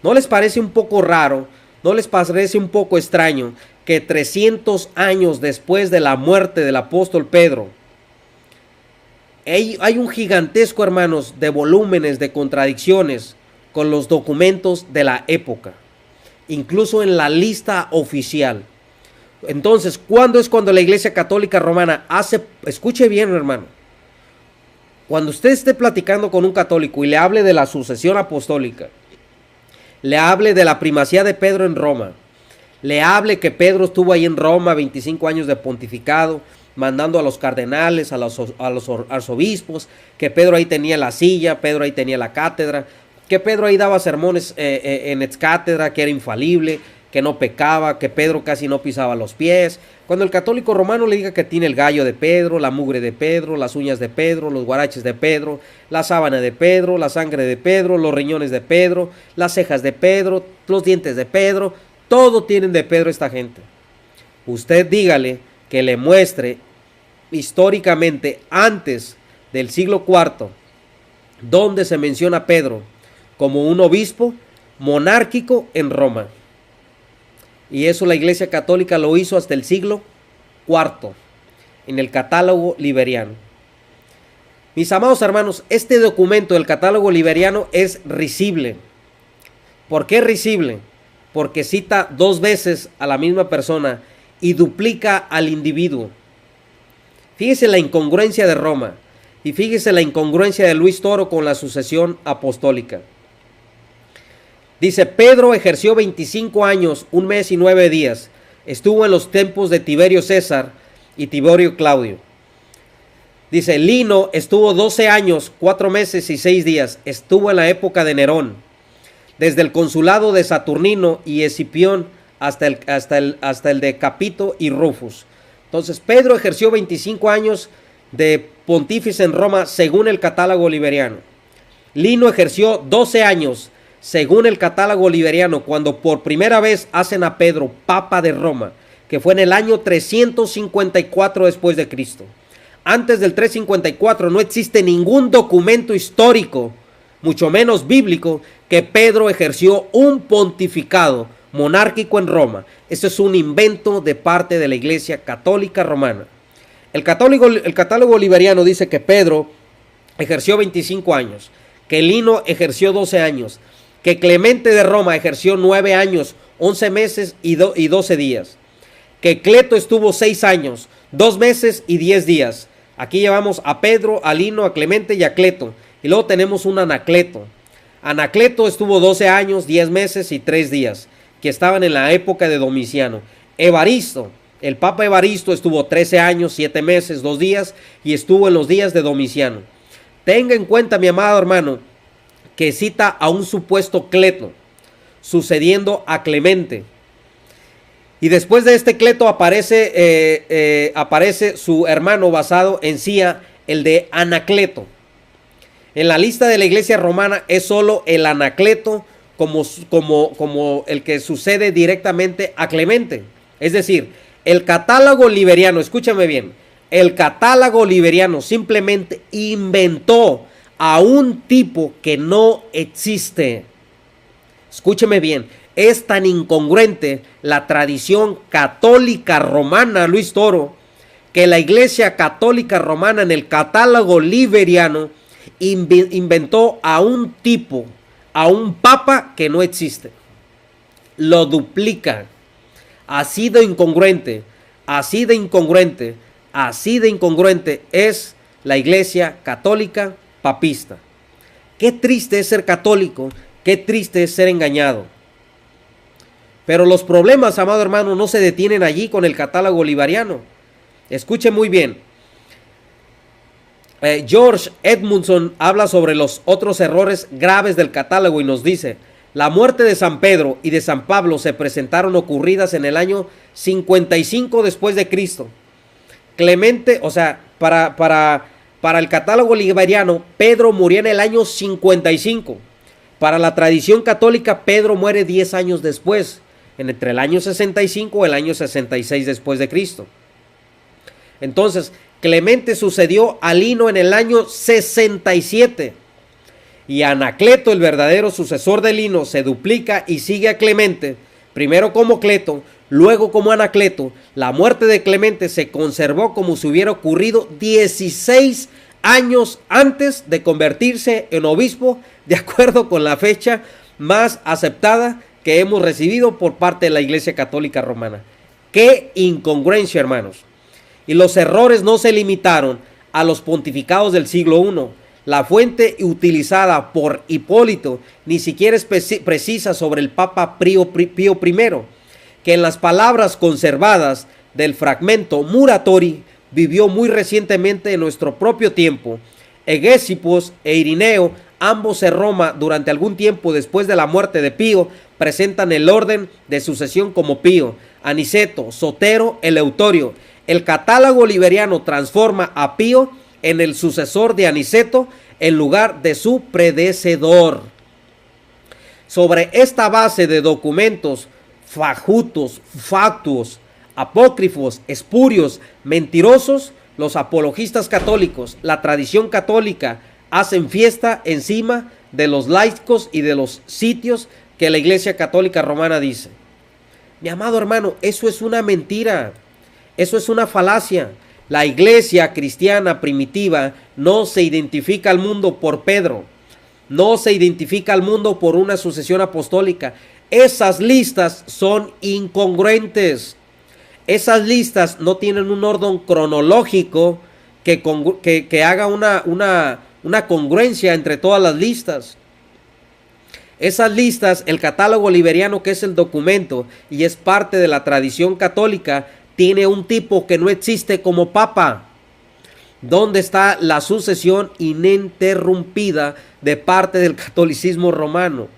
¿No les parece un poco raro? ¿No les parece un poco extraño que 300 años después de la muerte del apóstol Pedro, hay un gigantesco, hermanos, de volúmenes, de contradicciones con los documentos de la época, incluso en la lista oficial? Entonces, ¿cuándo es cuando la Iglesia Católica Romana hace, escuche bien, hermano, cuando usted esté platicando con un católico y le hable de la sucesión apostólica, le hable de la primacía de Pedro en Roma, le hable que Pedro estuvo ahí en Roma 25 años de pontificado, mandando a los cardenales, a los arzobispos, que Pedro ahí tenía la silla, Pedro ahí tenía la cátedra, que Pedro ahí daba sermones en ex cátedra, que era infalible, que no pecaba, que Pedro casi no pisaba los pies. Cuando el católico romano le diga que tiene el gallo de Pedro, la mugre de Pedro, las uñas de Pedro, los guaraches de Pedro, la sábana de Pedro, la sangre de Pedro, los riñones de Pedro, las cejas de Pedro, los dientes de Pedro, todo tienen de Pedro esta gente. Usted dígale que le muestre históricamente antes del siglo IV donde se menciona a Pedro como un obispo monárquico en Roma. Y eso la Iglesia Católica lo hizo hasta el siglo IV, en el catálogo liberiano. Mis amados hermanos, este documento del catálogo liberiano es risible. ¿Por qué risible? Porque cita dos veces a la misma persona y duplica al individuo. Fíjese la incongruencia de Roma y fíjese la incongruencia de Luis Toro con la sucesión apostólica. Dice, Pedro ejerció 25 años, 1 mes y 9 días. Estuvo en los tiempos de Tiberio César y Tiberio Claudio. Dice, Lino estuvo 12 años, 4 meses y 6 días. Estuvo en la época de Nerón. Desde el consulado de Saturnino y Escipión hasta el de Capito y Rufus. Entonces, Pedro ejerció 25 años de pontífice en Roma según el catálogo liberiano. Lino ejerció 12 años según el catálogo liberiano, cuando por primera vez hacen a Pedro papa de Roma, que fue en el año 354 después de Cristo. Antes del 354 no existe ningún documento histórico, mucho menos bíblico, que Pedro ejerció un pontificado monárquico en Roma. Eso es un invento de parte de la Iglesia Católica Romana. El catálogo liberiano dice que Pedro ejerció 25 años, que Lino ejerció 12 años, que Clemente de Roma ejerció 9 años, 11 meses y 12 días, que Cleto estuvo 6 años, 2 meses y 10 días. Aquí llevamos a Pedro, a Lino, a Clemente y a Cleto. Y luego tenemos un Anacleto. Anacleto estuvo 12 años, 10 meses y 3 días, que estaban en la época de Domiciano. Evaristo, el Papa Evaristo estuvo 13 años, 7 meses, 2 días y estuvo en los días de Domiciano. Tenga en cuenta, mi amado hermano, que cita a un supuesto Cleto, sucediendo a Clemente. Y después de este Cleto aparece su hermano basado en Cia, el de Anacleto. En la lista de la iglesia romana es solo el Anacleto como el que sucede directamente a Clemente. Es decir, el catálogo liberiano, escúchame bien, el catálogo liberiano simplemente inventó a un tipo que no existe. Escúcheme bien, es tan incongruente la tradición católica romana, Luis Toro, que la iglesia católica romana en el catálogo liberiano inventó a un tipo, a un papa que no existe. Lo duplica. Así de incongruente, así de incongruente, así de incongruente es la iglesia católica papista. Qué triste es ser católico, qué triste es ser engañado. Pero los problemas, amado hermano, no se detienen allí con el catálogo liberiano. Escuche muy bien. George Edmundson habla sobre los otros errores graves del catálogo y nos dice: la muerte de San Pedro y de San Pablo se presentaron ocurridas en el año 55 después de Cristo. Clemente, o sea, para el catálogo liberiano, Pedro murió en el año 55. Para la tradición católica, Pedro muere 10 años después, entre el año 65 y el año 66 después de Cristo. Entonces, Clemente sucedió a Lino en el año 67. Y Anacleto, el verdadero sucesor de Lino, se duplica y sigue a Clemente, primero como Cleto, luego como Anacleto. La muerte de Clemente se conservó como si hubiera ocurrido 16 años antes de convertirse en obispo, de acuerdo con la fecha más aceptada que hemos recibido por parte de la Iglesia Católica Romana. ¡Qué incongruencia, hermanos! Y los errores no se limitaron a los pontificados del siglo I. La fuente utilizada por Hipólito ni siquiera es precisa sobre el Papa Pío I, que en las palabras conservadas del fragmento Muratori vivió muy recientemente en nuestro propio tiempo. Egésipos e Irineo, ambos en Roma durante algún tiempo después de la muerte de Pío, presentan el orden de sucesión como Pío, Aniceto, Sotero, Eleutorio. El catálogo liberiano transforma a Pío en el sucesor de Aniceto en lugar de su predecesor. Sobre esta base de documentos fajutos, factuos, apócrifos, espurios, mentirosos, los apologistas católicos, la tradición católica, hacen fiesta encima de los laicos y de los sitios que la Iglesia Católica Romana dice. Mi amado hermano, eso es una mentira. Eso es una falacia. La iglesia cristiana primitiva no se identifica al mundo por Pedro. No se identifica al mundo por una sucesión apostólica. Esas listas son incongruentes. Esas listas no tienen un orden cronológico que haga una congruencia entre todas las listas. Esas listas, el catálogo liberiano, que es el documento y es parte de la tradición católica, tiene un tipo que no existe como papa. ¿Dónde está la sucesión ininterrumpida de parte del catolicismo romano?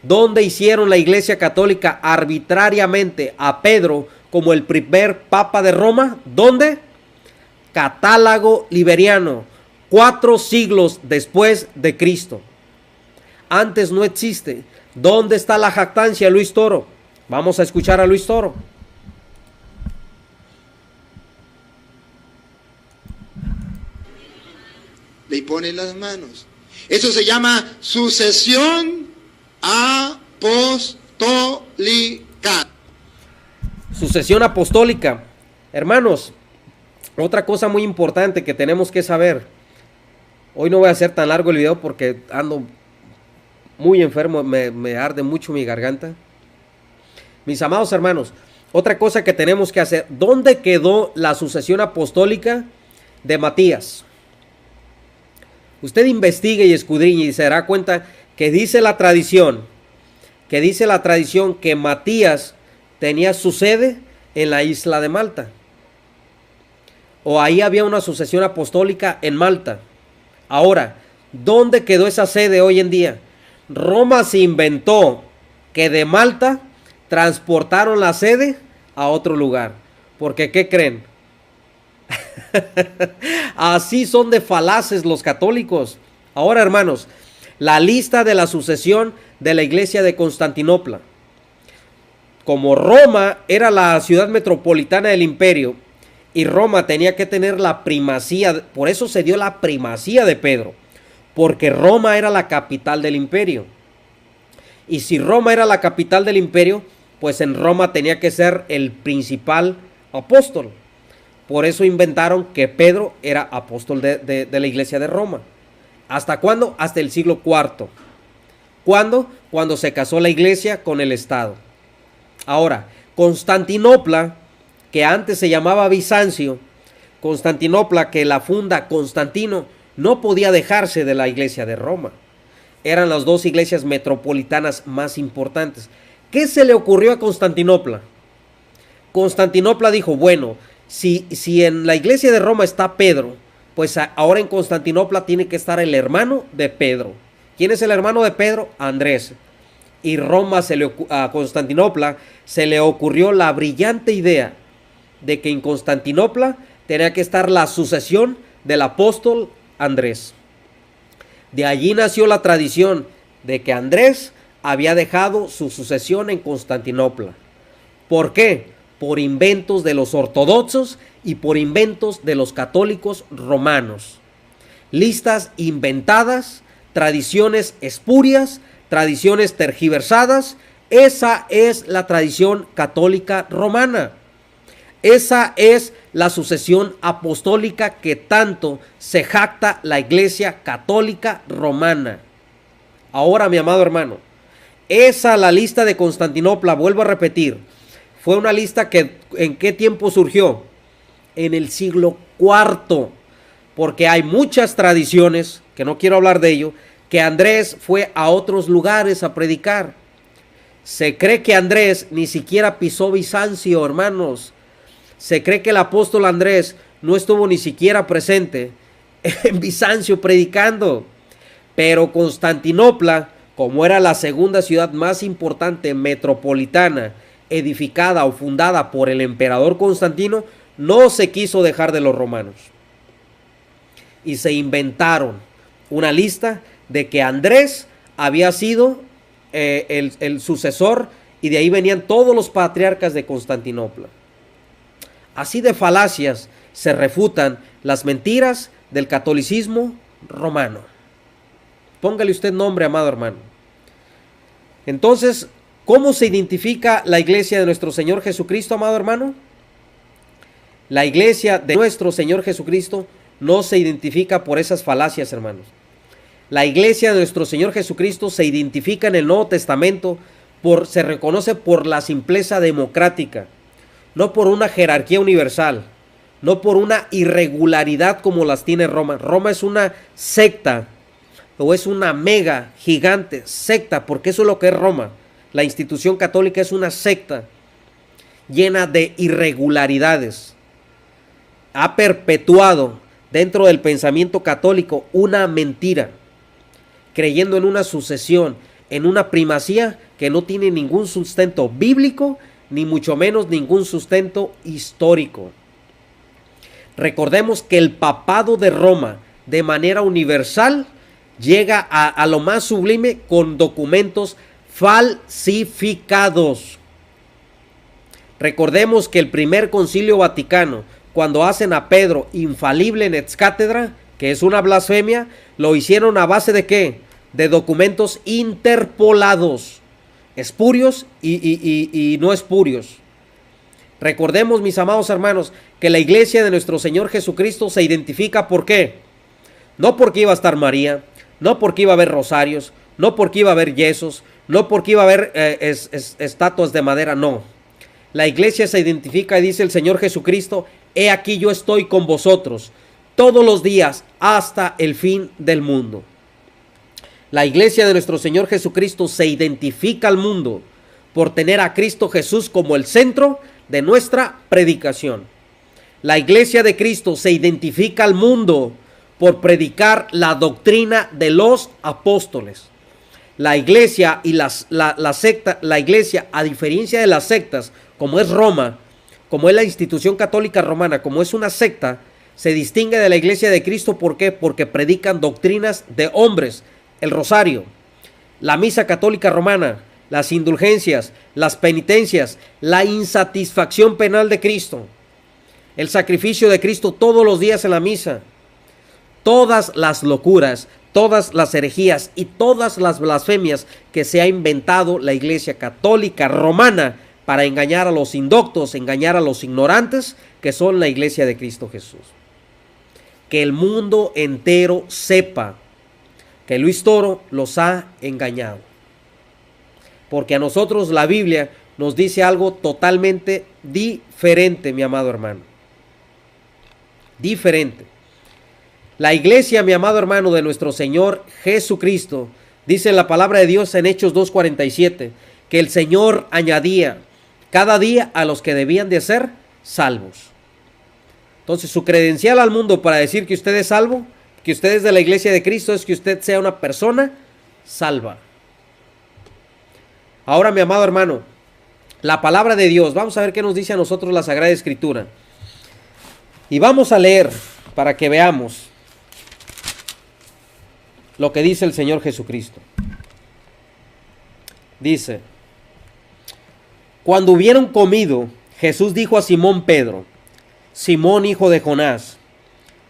¿Dónde hicieron la Iglesia Católica arbitrariamente a Pedro como el primer papa de Roma? ¿Dónde? Catálogo liberiano, 4 siglos después de Cristo. Antes no existe. ¿Dónde está la jactancia, Luis Toro? Vamos a escuchar a Luis Toro. Le pone las manos. Eso se llama sucesión apostólica. Sucesión apostólica. Hermanos, otra cosa muy importante que tenemos que saber. Hoy no voy a hacer tan largo el video porque ando muy enfermo, me arde mucho mi garganta. Mis amados hermanos, otra cosa que tenemos que hacer. ¿Dónde quedó la sucesión apostólica de Matías? Usted investigue y escudriñe y se dará cuenta que dice la tradición que Matías tenía su sede en la isla de Malta. O ahí había una sucesión apostólica en Malta. Ahora, ¿dónde quedó esa sede hoy en día? Roma se inventó que de Malta transportaron la sede a otro lugar. Porque, ¿qué creen? Así son de falaces los católicos. Ahora, hermanos, la lista de la sucesión de la iglesia de Constantinopla. Como Roma era la ciudad metropolitana del imperio y Roma tenía que tener la primacía, por eso se dio la primacía de Pedro, porque Roma era la capital del imperio. Y si Roma era la capital del imperio, pues en Roma tenía que ser el principal apóstol. Por eso inventaron que Pedro era apóstol de la iglesia de Roma. ¿Hasta cuándo? Hasta el siglo IV. ¿Cuándo? Cuando se casó la iglesia con el Estado. Ahora, Constantinopla, que antes se llamaba Bizancio, Constantinopla, que la funda Constantino, no podía dejarse de la iglesia de Roma. Eran las dos iglesias metropolitanas más importantes. ¿Qué se le ocurrió a Constantinopla? Constantinopla dijo, bueno, si en la iglesia de Roma está Pedro, pues ahora en Constantinopla tiene que estar el hermano de Pedro. ¿Quién es el hermano de Pedro? Andrés. Y a Constantinopla se le ocurrió la brillante idea de que en Constantinopla tenía que estar la sucesión del apóstol Andrés. De allí nació la tradición de que Andrés había dejado su sucesión en Constantinopla. ¿Por qué? Por inventos de los ortodoxos y por inventos de los católicos romanos. Listas inventadas, tradiciones espurias, tradiciones tergiversadas. Esa es la tradición católica romana. Esa es la sucesión apostólica que tanto se jacta la Iglesia Católica Romana. Ahora, mi amado hermano, la lista de Constantinopla, vuelvo a repetir, fue una lista que ¿en qué tiempo surgió? En el siglo IV, porque hay muchas tradiciones, que no quiero hablar de ello, que Andrés fue a otros lugares a predicar. Se cree que Andrés ni siquiera pisó Bizancio, hermanos. Se cree que el apóstol Andrés no estuvo ni siquiera presente en Bizancio predicando. Pero Constantinopla, como era la segunda ciudad más importante metropolitana, edificada o fundada por el emperador Constantino, no se quiso dejar de los romanos. Y se inventaron una lista de que Andrés había sido el sucesor, y de ahí venían todos los patriarcas de Constantinopla. Así de falacias se refutan las mentiras del catolicismo romano. Póngale usted nombre, amado hermano. Entonces, ¿cómo se identifica la iglesia de nuestro Señor Jesucristo, amado hermano? La iglesia de nuestro Señor Jesucristo no se identifica por esas falacias, hermanos. La iglesia de nuestro Señor Jesucristo se identifica en el Nuevo Testamento, se reconoce por la simpleza democrática, no por una jerarquía universal, no por una irregularidad como las tiene Roma. Roma es una secta, o es una mega gigante secta, porque eso es lo que es Roma. La institución católica es una secta llena de irregularidades. Ha perpetuado dentro del pensamiento católico una mentira, creyendo en una sucesión, en una primacía que no tiene ningún sustento bíblico, ni mucho menos ningún sustento histórico. Recordemos que el papado de Roma, de manera universal, llega a lo más sublime con documentos falsificados. Recordemos que el primer concilio vaticano, cuando hacen a Pedro infalible en ex cátedra, que es una blasfemia, lo hicieron a base de ¿qué? De documentos interpolados, espurios y no espurios. Recordemos, mis amados hermanos, que la iglesia de nuestro Señor Jesucristo se identifica ¿por qué? No porque iba a estar María, no porque iba a haber rosarios, no porque iba a haber yesos, no porque iba a haber estatuas de madera, no. La iglesia se identifica y dice el Señor Jesucristo: he aquí yo estoy con vosotros todos los días hasta el fin del mundo. La iglesia de nuestro Señor Jesucristo se identifica al mundo por tener a Cristo Jesús como el centro de nuestra predicación. La iglesia de Cristo se identifica al mundo por predicar la doctrina de los apóstoles. la iglesia y la secta, la iglesia, a diferencia de las sectas, como es Roma, como es la institución católica romana, como es una secta, se distingue de la iglesia de Cristo. ¿Por qué? Porque predican doctrinas de hombres, el rosario, la misa católica romana, las indulgencias, las penitencias, la insatisfacción penal de Cristo, el sacrificio de Cristo todos los días en la misa, todas las locuras, todas las herejías y todas las blasfemias que se ha inventado la iglesia católica romana para engañar a los indoctos, engañar a los ignorantes, que son la iglesia de Cristo Jesús. Que el mundo entero sepa que Luis Toro los ha engañado. Porque a nosotros la Biblia nos dice algo totalmente diferente, mi amado hermano. Diferente. La iglesia, mi amado hermano, de nuestro Señor Jesucristo, dice la palabra de Dios en Hechos 2:47, que el Señor añadía cada día a los que debían de ser salvos. Entonces, su credencial al mundo para decir que usted es salvo, que usted es de la iglesia de Cristo, es que usted sea una persona salva. Ahora, mi amado hermano, la palabra de Dios, vamos a ver qué nos dice a nosotros la Sagrada Escritura. Y vamos a leer para que veamos lo que dice el Señor Jesucristo. Dice: cuando hubieron comido, Jesús dijo a Simón Pedro: Simón, hijo de Jonás,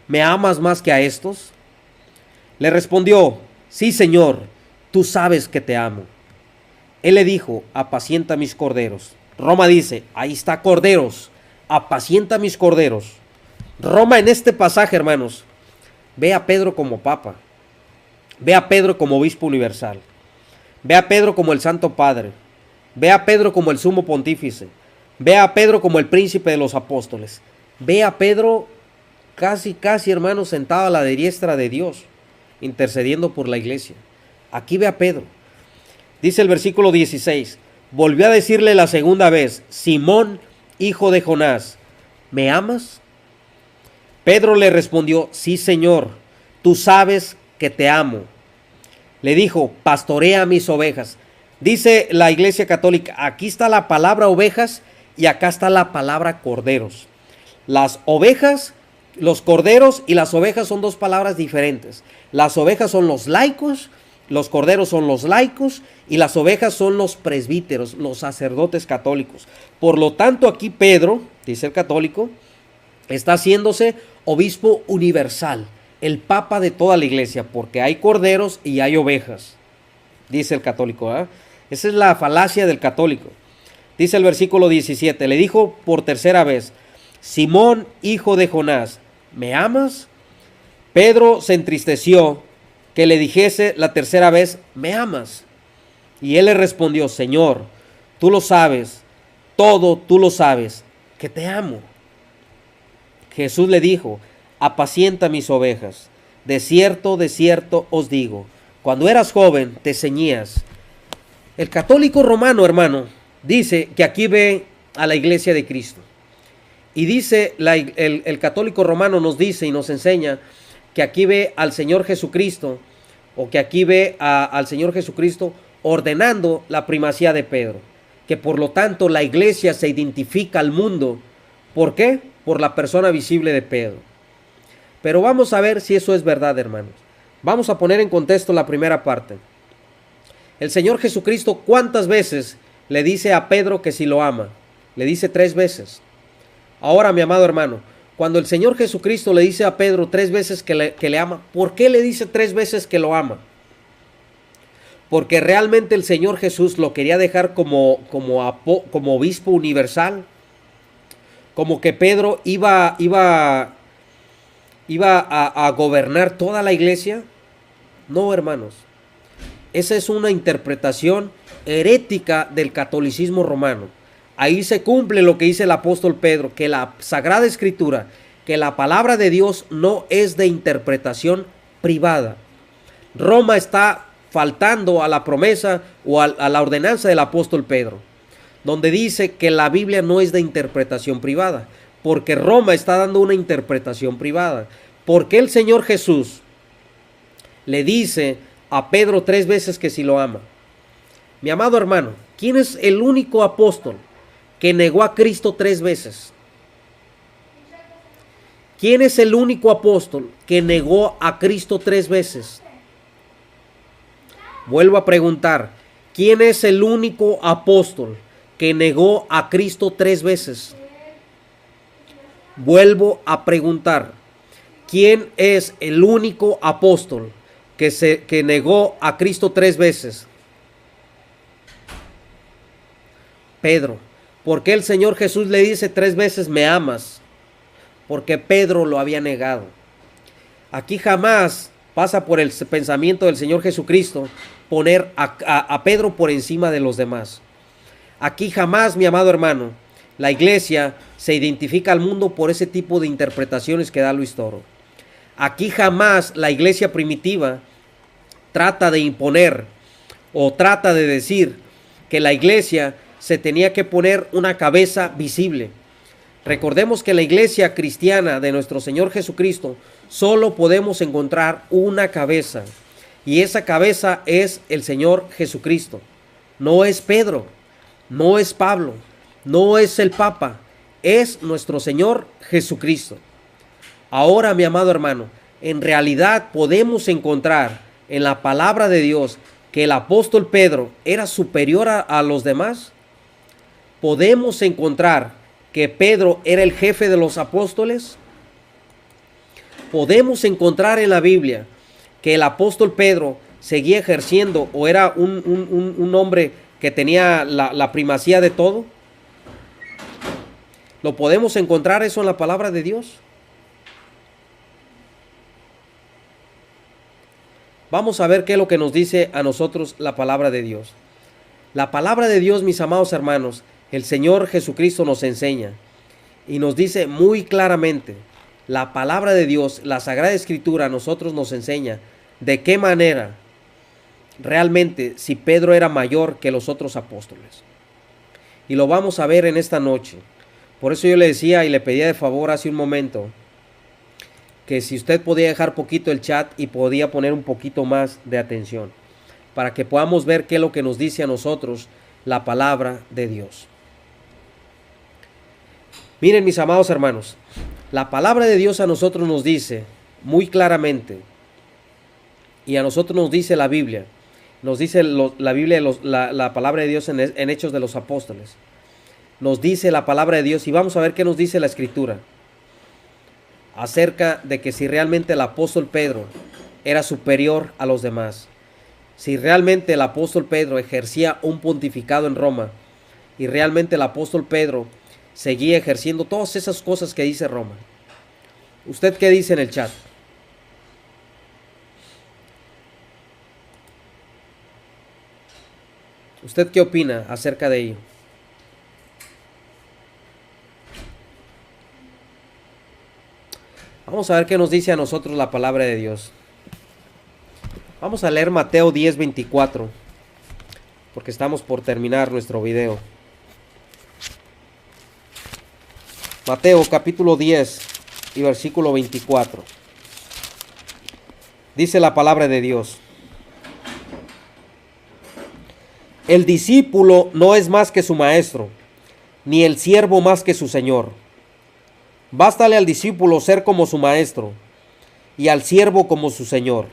¿me amas más que a estos? Le respondió: sí, Señor, tú sabes que te amo. Él le dijo: apacienta mis corderos. Roma dice, ahí está, corderos, apacienta mis corderos. Roma en este pasaje, hermanos, ve a Pedro como papa, ve a Pedro como obispo universal, ve a Pedro como el Santo Padre, ve a Pedro como el sumo pontífice, ve a Pedro como el príncipe de los apóstoles, ve a Pedro casi, hermanos, sentado a la diestra de Dios, intercediendo por la iglesia. Aquí ve a Pedro. Dice el versículo 16, volvió a decirle la segunda vez: Simón, hijo de Jonás, ¿me amas? Pedro le respondió: sí, Señor, tú sabes que te amo. Le dijo: pastorea mis ovejas. Dice la iglesia católica, aquí está la palabra ovejas y acá está la palabra corderos. Las ovejas, los corderos y las ovejas son dos palabras diferentes. Las ovejas son los laicos, los corderos son los laicos y las ovejas son los presbíteros, los sacerdotes católicos. Por lo tanto, aquí Pedro, dice el católico, está haciéndose obispo universal, el papa de toda la iglesia, porque hay corderos y hay ovejas, dice el católico, ¿eh? Esa es la falacia del católico. Dice el versículo 17, le dijo por tercera vez: Simón, hijo de Jonás, ¿me amas? Pedro se entristeció que le dijese la tercera vez: ¿me amas? Y él le respondió: Señor, tú lo sabes, todo tú lo sabes, que te amo. Jesús le dijo: apacienta mis ovejas. De cierto os digo, cuando eras joven te ceñías. El católico romano, hermano, dice que aquí ve a la iglesia de Cristo. Y dice, el católico romano nos dice y nos enseña que aquí ve al Señor Jesucristo, o que aquí ve al Señor Jesucristo ordenando la primacía de Pedro. Que por lo tanto la iglesia se identifica al mundo. ¿Por qué? Por la persona visible de Pedro. Pero vamos a ver si eso es verdad, hermanos. Vamos a poner en contexto la primera parte. El Señor Jesucristo, ¿cuántas veces le dice a Pedro que si lo ama? Le dice 3 veces. Ahora, mi amado hermano, cuando el Señor Jesucristo le dice a Pedro 3 veces que le ama, ¿por qué le dice 3 veces que lo ama? Porque realmente el Señor Jesús lo quería dejar como obispo universal. Como que Pedro iba a gobernar toda la iglesia. No, hermanos. Esa es una interpretación herética del catolicismo romano. Ahí se cumple lo que dice el apóstol Pedro, que la Sagrada Escritura, que la palabra de Dios no es de interpretación privada. Roma está faltando a la promesa o a la ordenanza del apóstol Pedro, donde dice que la Biblia no es de interpretación privada, porque Roma está dando una interpretación privada. Porque el Señor Jesús le dice a Pedro 3 veces que si lo ama. Mi amado hermano, ¿quién es el único apóstol que negó a Cristo 3 veces? ¿Quién es el único apóstol que negó a Cristo 3 veces? Vuelvo a preguntar, ¿quién es el único apóstol que negó a Cristo 3 veces? Vuelvo a preguntar, ¿quién es el único apóstol que negó a Cristo 3 veces? Pedro. ¿Por qué el Señor Jesús le dice 3 veces me amas? Porque Pedro lo había negado. Aquí jamás pasa por el pensamiento del Señor Jesucristo poner a Pedro por encima de los demás. Aquí jamás, mi amado hermano, la iglesia se identifica al mundo por ese tipo de interpretaciones que da Luis Toro. Aquí jamás la iglesia primitiva trata de imponer o trata de decir que la iglesia se tenía que poner una cabeza visible. Recordemos que en la iglesia cristiana de nuestro Señor Jesucristo solo podemos encontrar una cabeza, y esa cabeza es el Señor Jesucristo. No es Pedro, no es Pablo, no es el Papa, es nuestro Señor Jesucristo. Ahora, mi amado hermano, en realidad podemos encontrar en la palabra de Dios que el apóstol Pedro era superior a los demás. Podemos encontrar que Pedro era el jefe de los apóstoles. Podemos encontrar en la Biblia que el apóstol Pedro seguía ejerciendo o era un hombre que tenía la primacía de todo. ¿Lo podemos encontrar eso en la palabra de Dios? Vamos a ver qué es lo que nos dice a nosotros la palabra de Dios. La palabra de Dios, mis amados hermanos, el Señor Jesucristo nos enseña y nos dice muy claramente, la palabra de Dios, la Sagrada Escritura a nosotros nos enseña de qué manera realmente si Pedro era mayor que los otros apóstoles. Y lo vamos a ver en esta noche. Por eso yo le decía y le pedía de favor hace un momento que si usted podía dejar poquito el chat y podía poner un poquito más de atención para que podamos ver qué es lo que nos dice a nosotros la palabra de Dios. Miren, mis amados hermanos, la palabra de Dios a nosotros nos dice muy claramente, y a nosotros nos dice la Biblia, nos dice la Biblia, la palabra de Dios en Hechos de los Apóstoles, nos dice la palabra de Dios, y vamos a ver qué nos dice la Escritura acerca de que si realmente el apóstol Pedro era superior a los demás, si realmente el apóstol Pedro ejercía un pontificado en Roma, y realmente el apóstol Pedro seguía ejerciendo todas esas cosas que dice Roma. ¿Usted qué dice en el chat? ¿Usted qué opina acerca de ello? Vamos a ver qué nos dice a nosotros la palabra de Dios. Vamos a leer Mateo 10:24, porque estamos por terminar nuestro video. Mateo capítulo 10 y versículo 24. Dice la palabra de Dios: el discípulo no es más que su maestro, ni el siervo más que su señor. Bástale al discípulo ser como su maestro, y al siervo como su señor.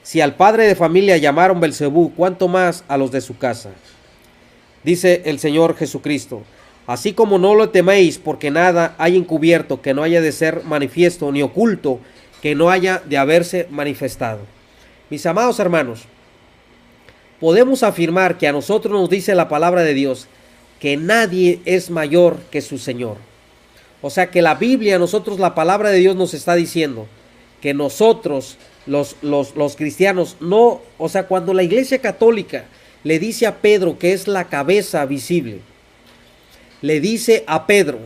Si al padre de familia llamaron Belcebú, ¿cuánto más a los de su casa? Dice el Señor Jesucristo: así como no lo teméis, porque nada hay encubierto que no haya de ser manifiesto, ni oculto que no haya de haberse manifestado. Mis amados hermanos, podemos afirmar que a nosotros nos dice la palabra de Dios que nadie es mayor que su Señor. O sea que la Biblia, nosotros, la palabra de Dios nos está diciendo que nosotros, los cristianos, no, o sea, cuando la Iglesia Católica le dice a Pedro que es la cabeza visible, le dice a Pedro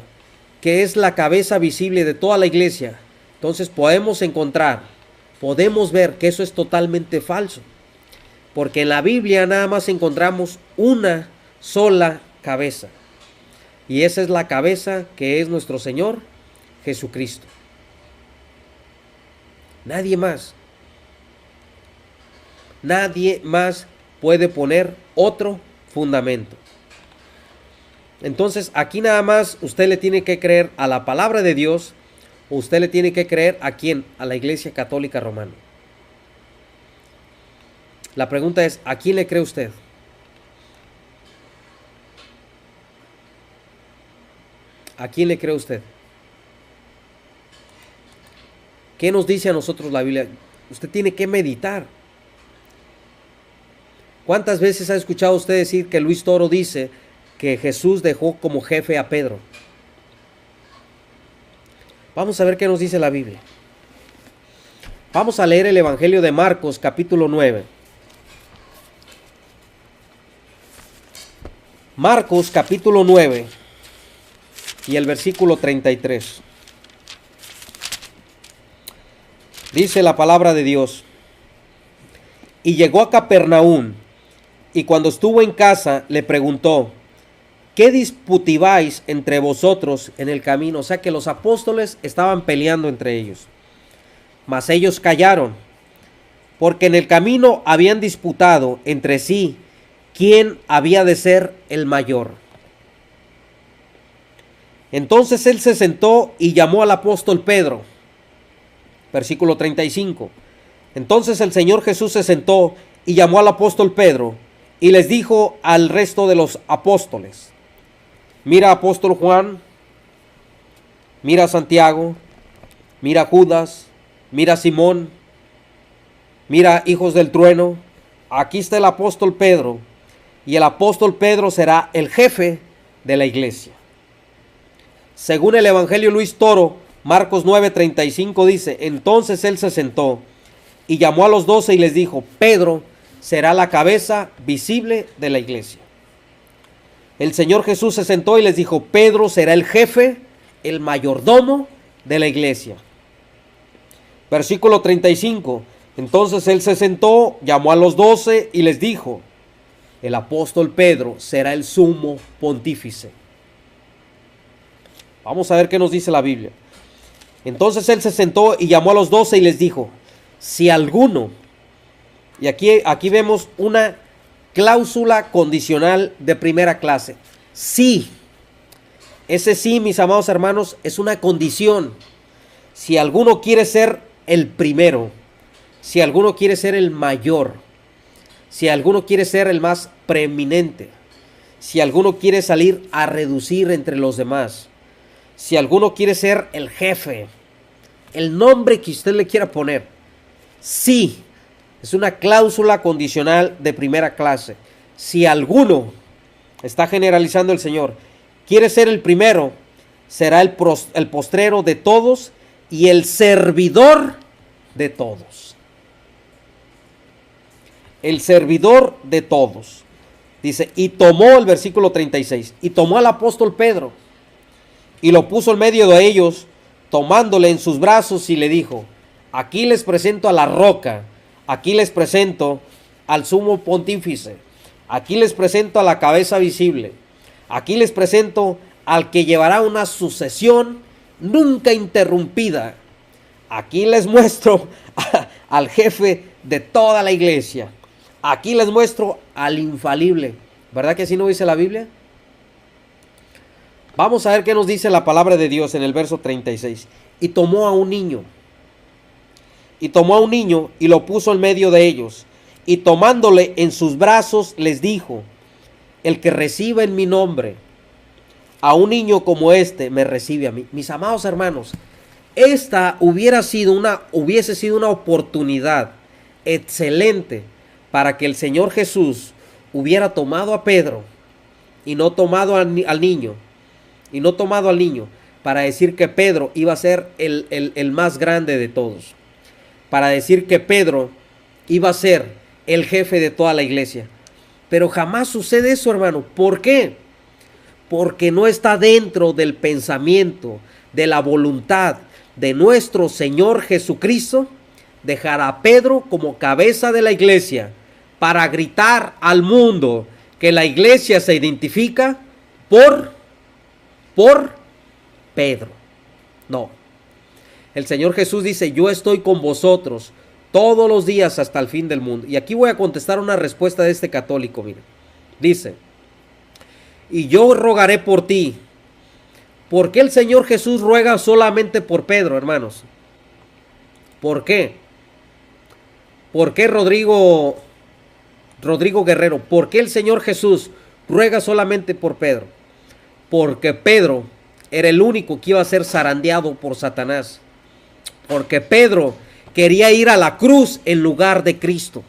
que es la cabeza visible de toda la iglesia, entonces podemos ver que eso es totalmente falso, porque en la Biblia nada más encontramos una sola cabeza, y esa es la cabeza que es nuestro Señor Jesucristo. Nadie más. Nadie más puede poner otro fundamento. Entonces, aquí nada más usted le tiene que creer a la palabra de Dios, o usted le tiene que creer ¿a quién? A la Iglesia Católica Romana. La pregunta es, ¿a quién le cree usted? ¿A quién le cree usted? ¿Qué nos dice a nosotros la Biblia? Usted tiene que meditar. ¿Cuántas veces ha escuchado usted decir que Luis Toro dice que Jesús dejó como jefe a Pedro? Vamos a ver qué nos dice la Biblia. Vamos a leer el Evangelio de Marcos, capítulo 9. Marcos, capítulo 9, y el versículo 33. Dice la palabra de Dios: y llegó a Capernaum, y cuando estuvo en casa, le preguntó: ¿qué disputabais entre vosotros en el camino? O sea que los apóstoles estaban peleando entre ellos. Mas ellos callaron, porque en el camino habían disputado entre sí quién había de ser el mayor. Entonces él se sentó y llamó al apóstol Pedro. Versículo 35. Entonces el Señor Jesús se sentó y llamó al apóstol Pedro y les dijo al resto de los apóstoles: mira, apóstol Juan, mira Santiago, mira Judas, mira Simón, mira hijos del trueno. Aquí está el apóstol Pedro, y el apóstol Pedro será el jefe de la iglesia. Según el Evangelio Luis Toro, Marcos 9:35 dice: entonces él se sentó y llamó a los 12 y les dijo: Pedro será la cabeza visible de la iglesia. El Señor Jesús se sentó y les dijo: Pedro será el jefe, el mayordomo de la iglesia. Versículo 35. Entonces él se sentó, llamó a los 12 y les dijo: el apóstol Pedro será el sumo pontífice. Vamos a ver qué nos dice la Biblia. Entonces él se sentó y llamó a los 12 y les dijo: si alguno, y aquí vemos una cláusula condicional de primera clase. Sí, ese sí, mis amados hermanos, es una condición. Si alguno quiere ser el primero, si alguno quiere ser el mayor, si alguno quiere ser el más preeminente, si alguno quiere salir a reducir entre los demás, si alguno quiere ser el jefe, el nombre que usted le quiera poner, sí, es una cláusula condicional de primera clase. Si alguno, está generalizando el Señor, quiere ser el primero, será el postrero de todos y el servidor de todos. El servidor de todos. Dice, y tomó el versículo 36, y tomó al apóstol Pedro y lo puso en medio de ellos, tomándole en sus brazos, y le dijo: aquí les presento a la roca, aquí les presento al sumo pontífice, aquí les presento a la cabeza visible, aquí les presento al que llevará una sucesión nunca interrumpida, aquí les muestro al jefe de toda la iglesia, aquí les muestro al infalible. ¿Verdad que así no dice la Biblia? Vamos a ver qué nos dice la palabra de Dios en el verso 36. Y tomó a un niño. Y tomó a un niño y lo puso en medio de ellos. Y tomándole en sus brazos les dijo: el que reciba en mi nombre a un niño como este, me recibe a mí. Mis amados hermanos, esta hubiese sido una oportunidad excelente para que el Señor Jesús hubiera tomado a Pedro y no tomado al niño. Y no tomado al niño para decir que Pedro iba a ser el más grande de todos. Para decir que Pedro iba a ser el jefe de toda la iglesia. Pero jamás sucede eso, hermano. ¿Por qué? Porque no está dentro del pensamiento, de la voluntad de nuestro Señor Jesucristo dejar a Pedro como cabeza de la iglesia para gritar al mundo que la iglesia se identifica por Pedro. No. El Señor Jesús dice: yo estoy con vosotros todos los días hasta el fin del mundo. Y aquí voy a contestar una respuesta de este católico, mira. Dice, y yo rogaré por ti. ¿Por qué el Señor Jesús ruega solamente por Pedro, hermanos? ¿Por qué? ¿Por qué Rodrigo Guerrero? ¿Por qué el Señor Jesús ruega solamente por Pedro? Porque Pedro era el único que iba a ser zarandeado por Satanás. Porque Pedro quería ir a la cruz en lugar de Cristo.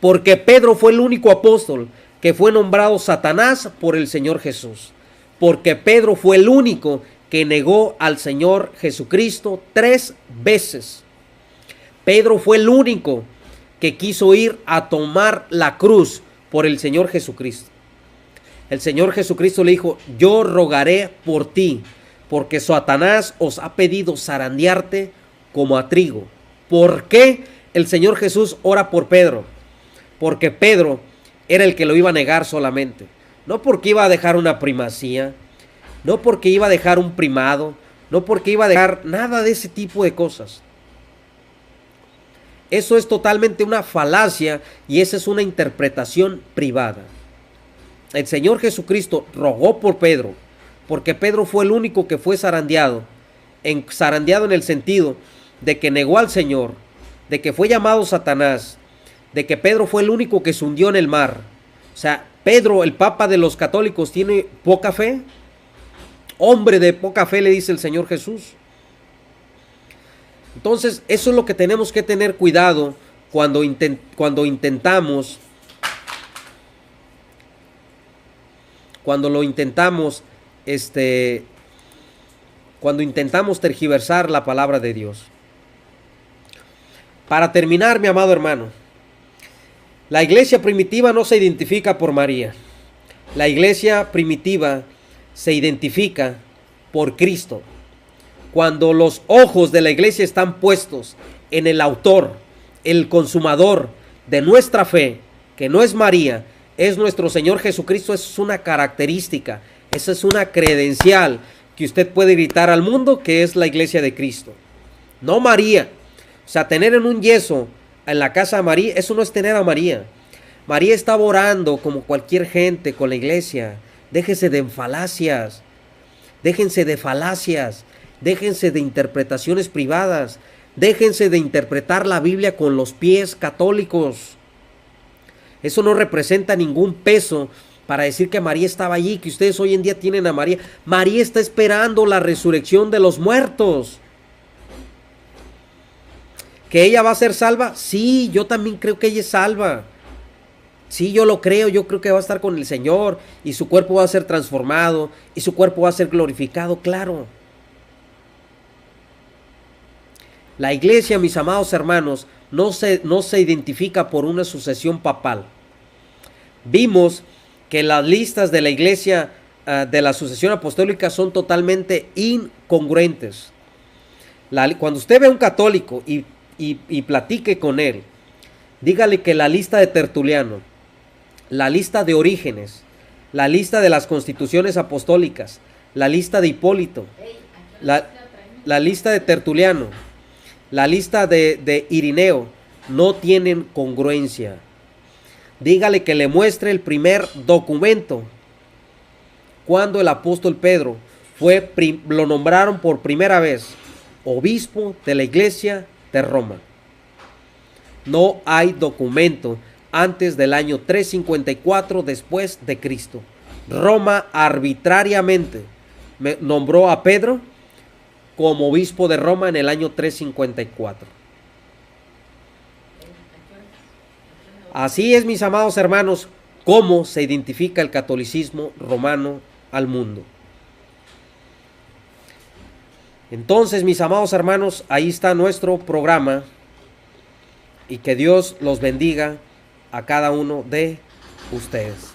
Porque Pedro fue el único apóstol que fue nombrado Satanás por el Señor Jesús. Porque Pedro fue el único que negó al Señor Jesucristo 3 veces. Pedro fue el único que quiso ir a tomar la cruz por el Señor Jesucristo. El Señor Jesucristo le dijo, yo rogaré por ti, porque Satanás os ha pedido zarandearte como a trigo. ¿Por qué el Señor Jesús ora por Pedro? Porque Pedro era el que lo iba a negar solamente. No porque iba a dejar una primacía, no porque iba a dejar un primado, no porque iba a dejar nada de ese tipo de cosas. Eso es totalmente una falacia y esa es una interpretación privada. El Señor Jesucristo rogó por Pedro, porque Pedro fue el único que fue zarandeado. Zarandeado en el sentido de que negó al Señor, de que fue llamado Satanás, de que Pedro fue el único que se hundió en el mar. O sea, Pedro, el Papa de los católicos, tiene poca fe. Hombre de poca fe, le dice el Señor Jesús. Entonces, eso es lo que tenemos que tener cuidado cuando intentamos tergiversar la palabra de Dios. Para terminar, mi amado hermano, la iglesia primitiva no se identifica por María. La iglesia primitiva se identifica por Cristo. Cuando los ojos de la iglesia están puestos en el autor, el consumador de nuestra fe, que no es María, es nuestro Señor Jesucristo, eso es una característica, esa es una credencial que usted puede gritar al mundo que es la iglesia de Cristo. No María. O sea, tener en un yeso en la casa de María, eso no es tener a María. María estaba orando como cualquier gente con la iglesia. Déjense de falacias. Déjense de falacias. Déjense de interpretaciones privadas. Déjense de interpretar la Biblia con los pies católicos. Eso no representa ningún peso para decir que María estaba allí, que ustedes hoy en día tienen a María. María está esperando la resurrección de los muertos. ¿Que ella va a ser salva? Sí, yo también creo que ella es salva. Sí, yo lo creo, yo creo que va a estar con el Señor y su cuerpo va a ser transformado y su cuerpo va a ser glorificado, claro. La iglesia, mis amados hermanos, no se identifica por una sucesión papal. Vimos que las listas de la iglesia de la sucesión apostólica son totalmente incongruentes. Cuando usted ve a un católico y platique con él, dígale que la lista de Tertuliano, la lista de Orígenes, la lista de las constituciones apostólicas, la lista de Hipólito, la lista de Tertuliano, la lista de Irineo, no tienen congruencia. Dígale que le muestre el primer documento cuando el apóstol Pedro lo nombraron por primera vez obispo de la iglesia de Roma. No hay documento antes del año 354 después de Cristo. Roma arbitrariamente nombró a Pedro como obispo de Roma en el año 354. Así es, mis amados hermanos, cómo se identifica el catolicismo romano al mundo. Entonces, mis amados hermanos, ahí está nuestro programa y que Dios los bendiga a cada uno de ustedes.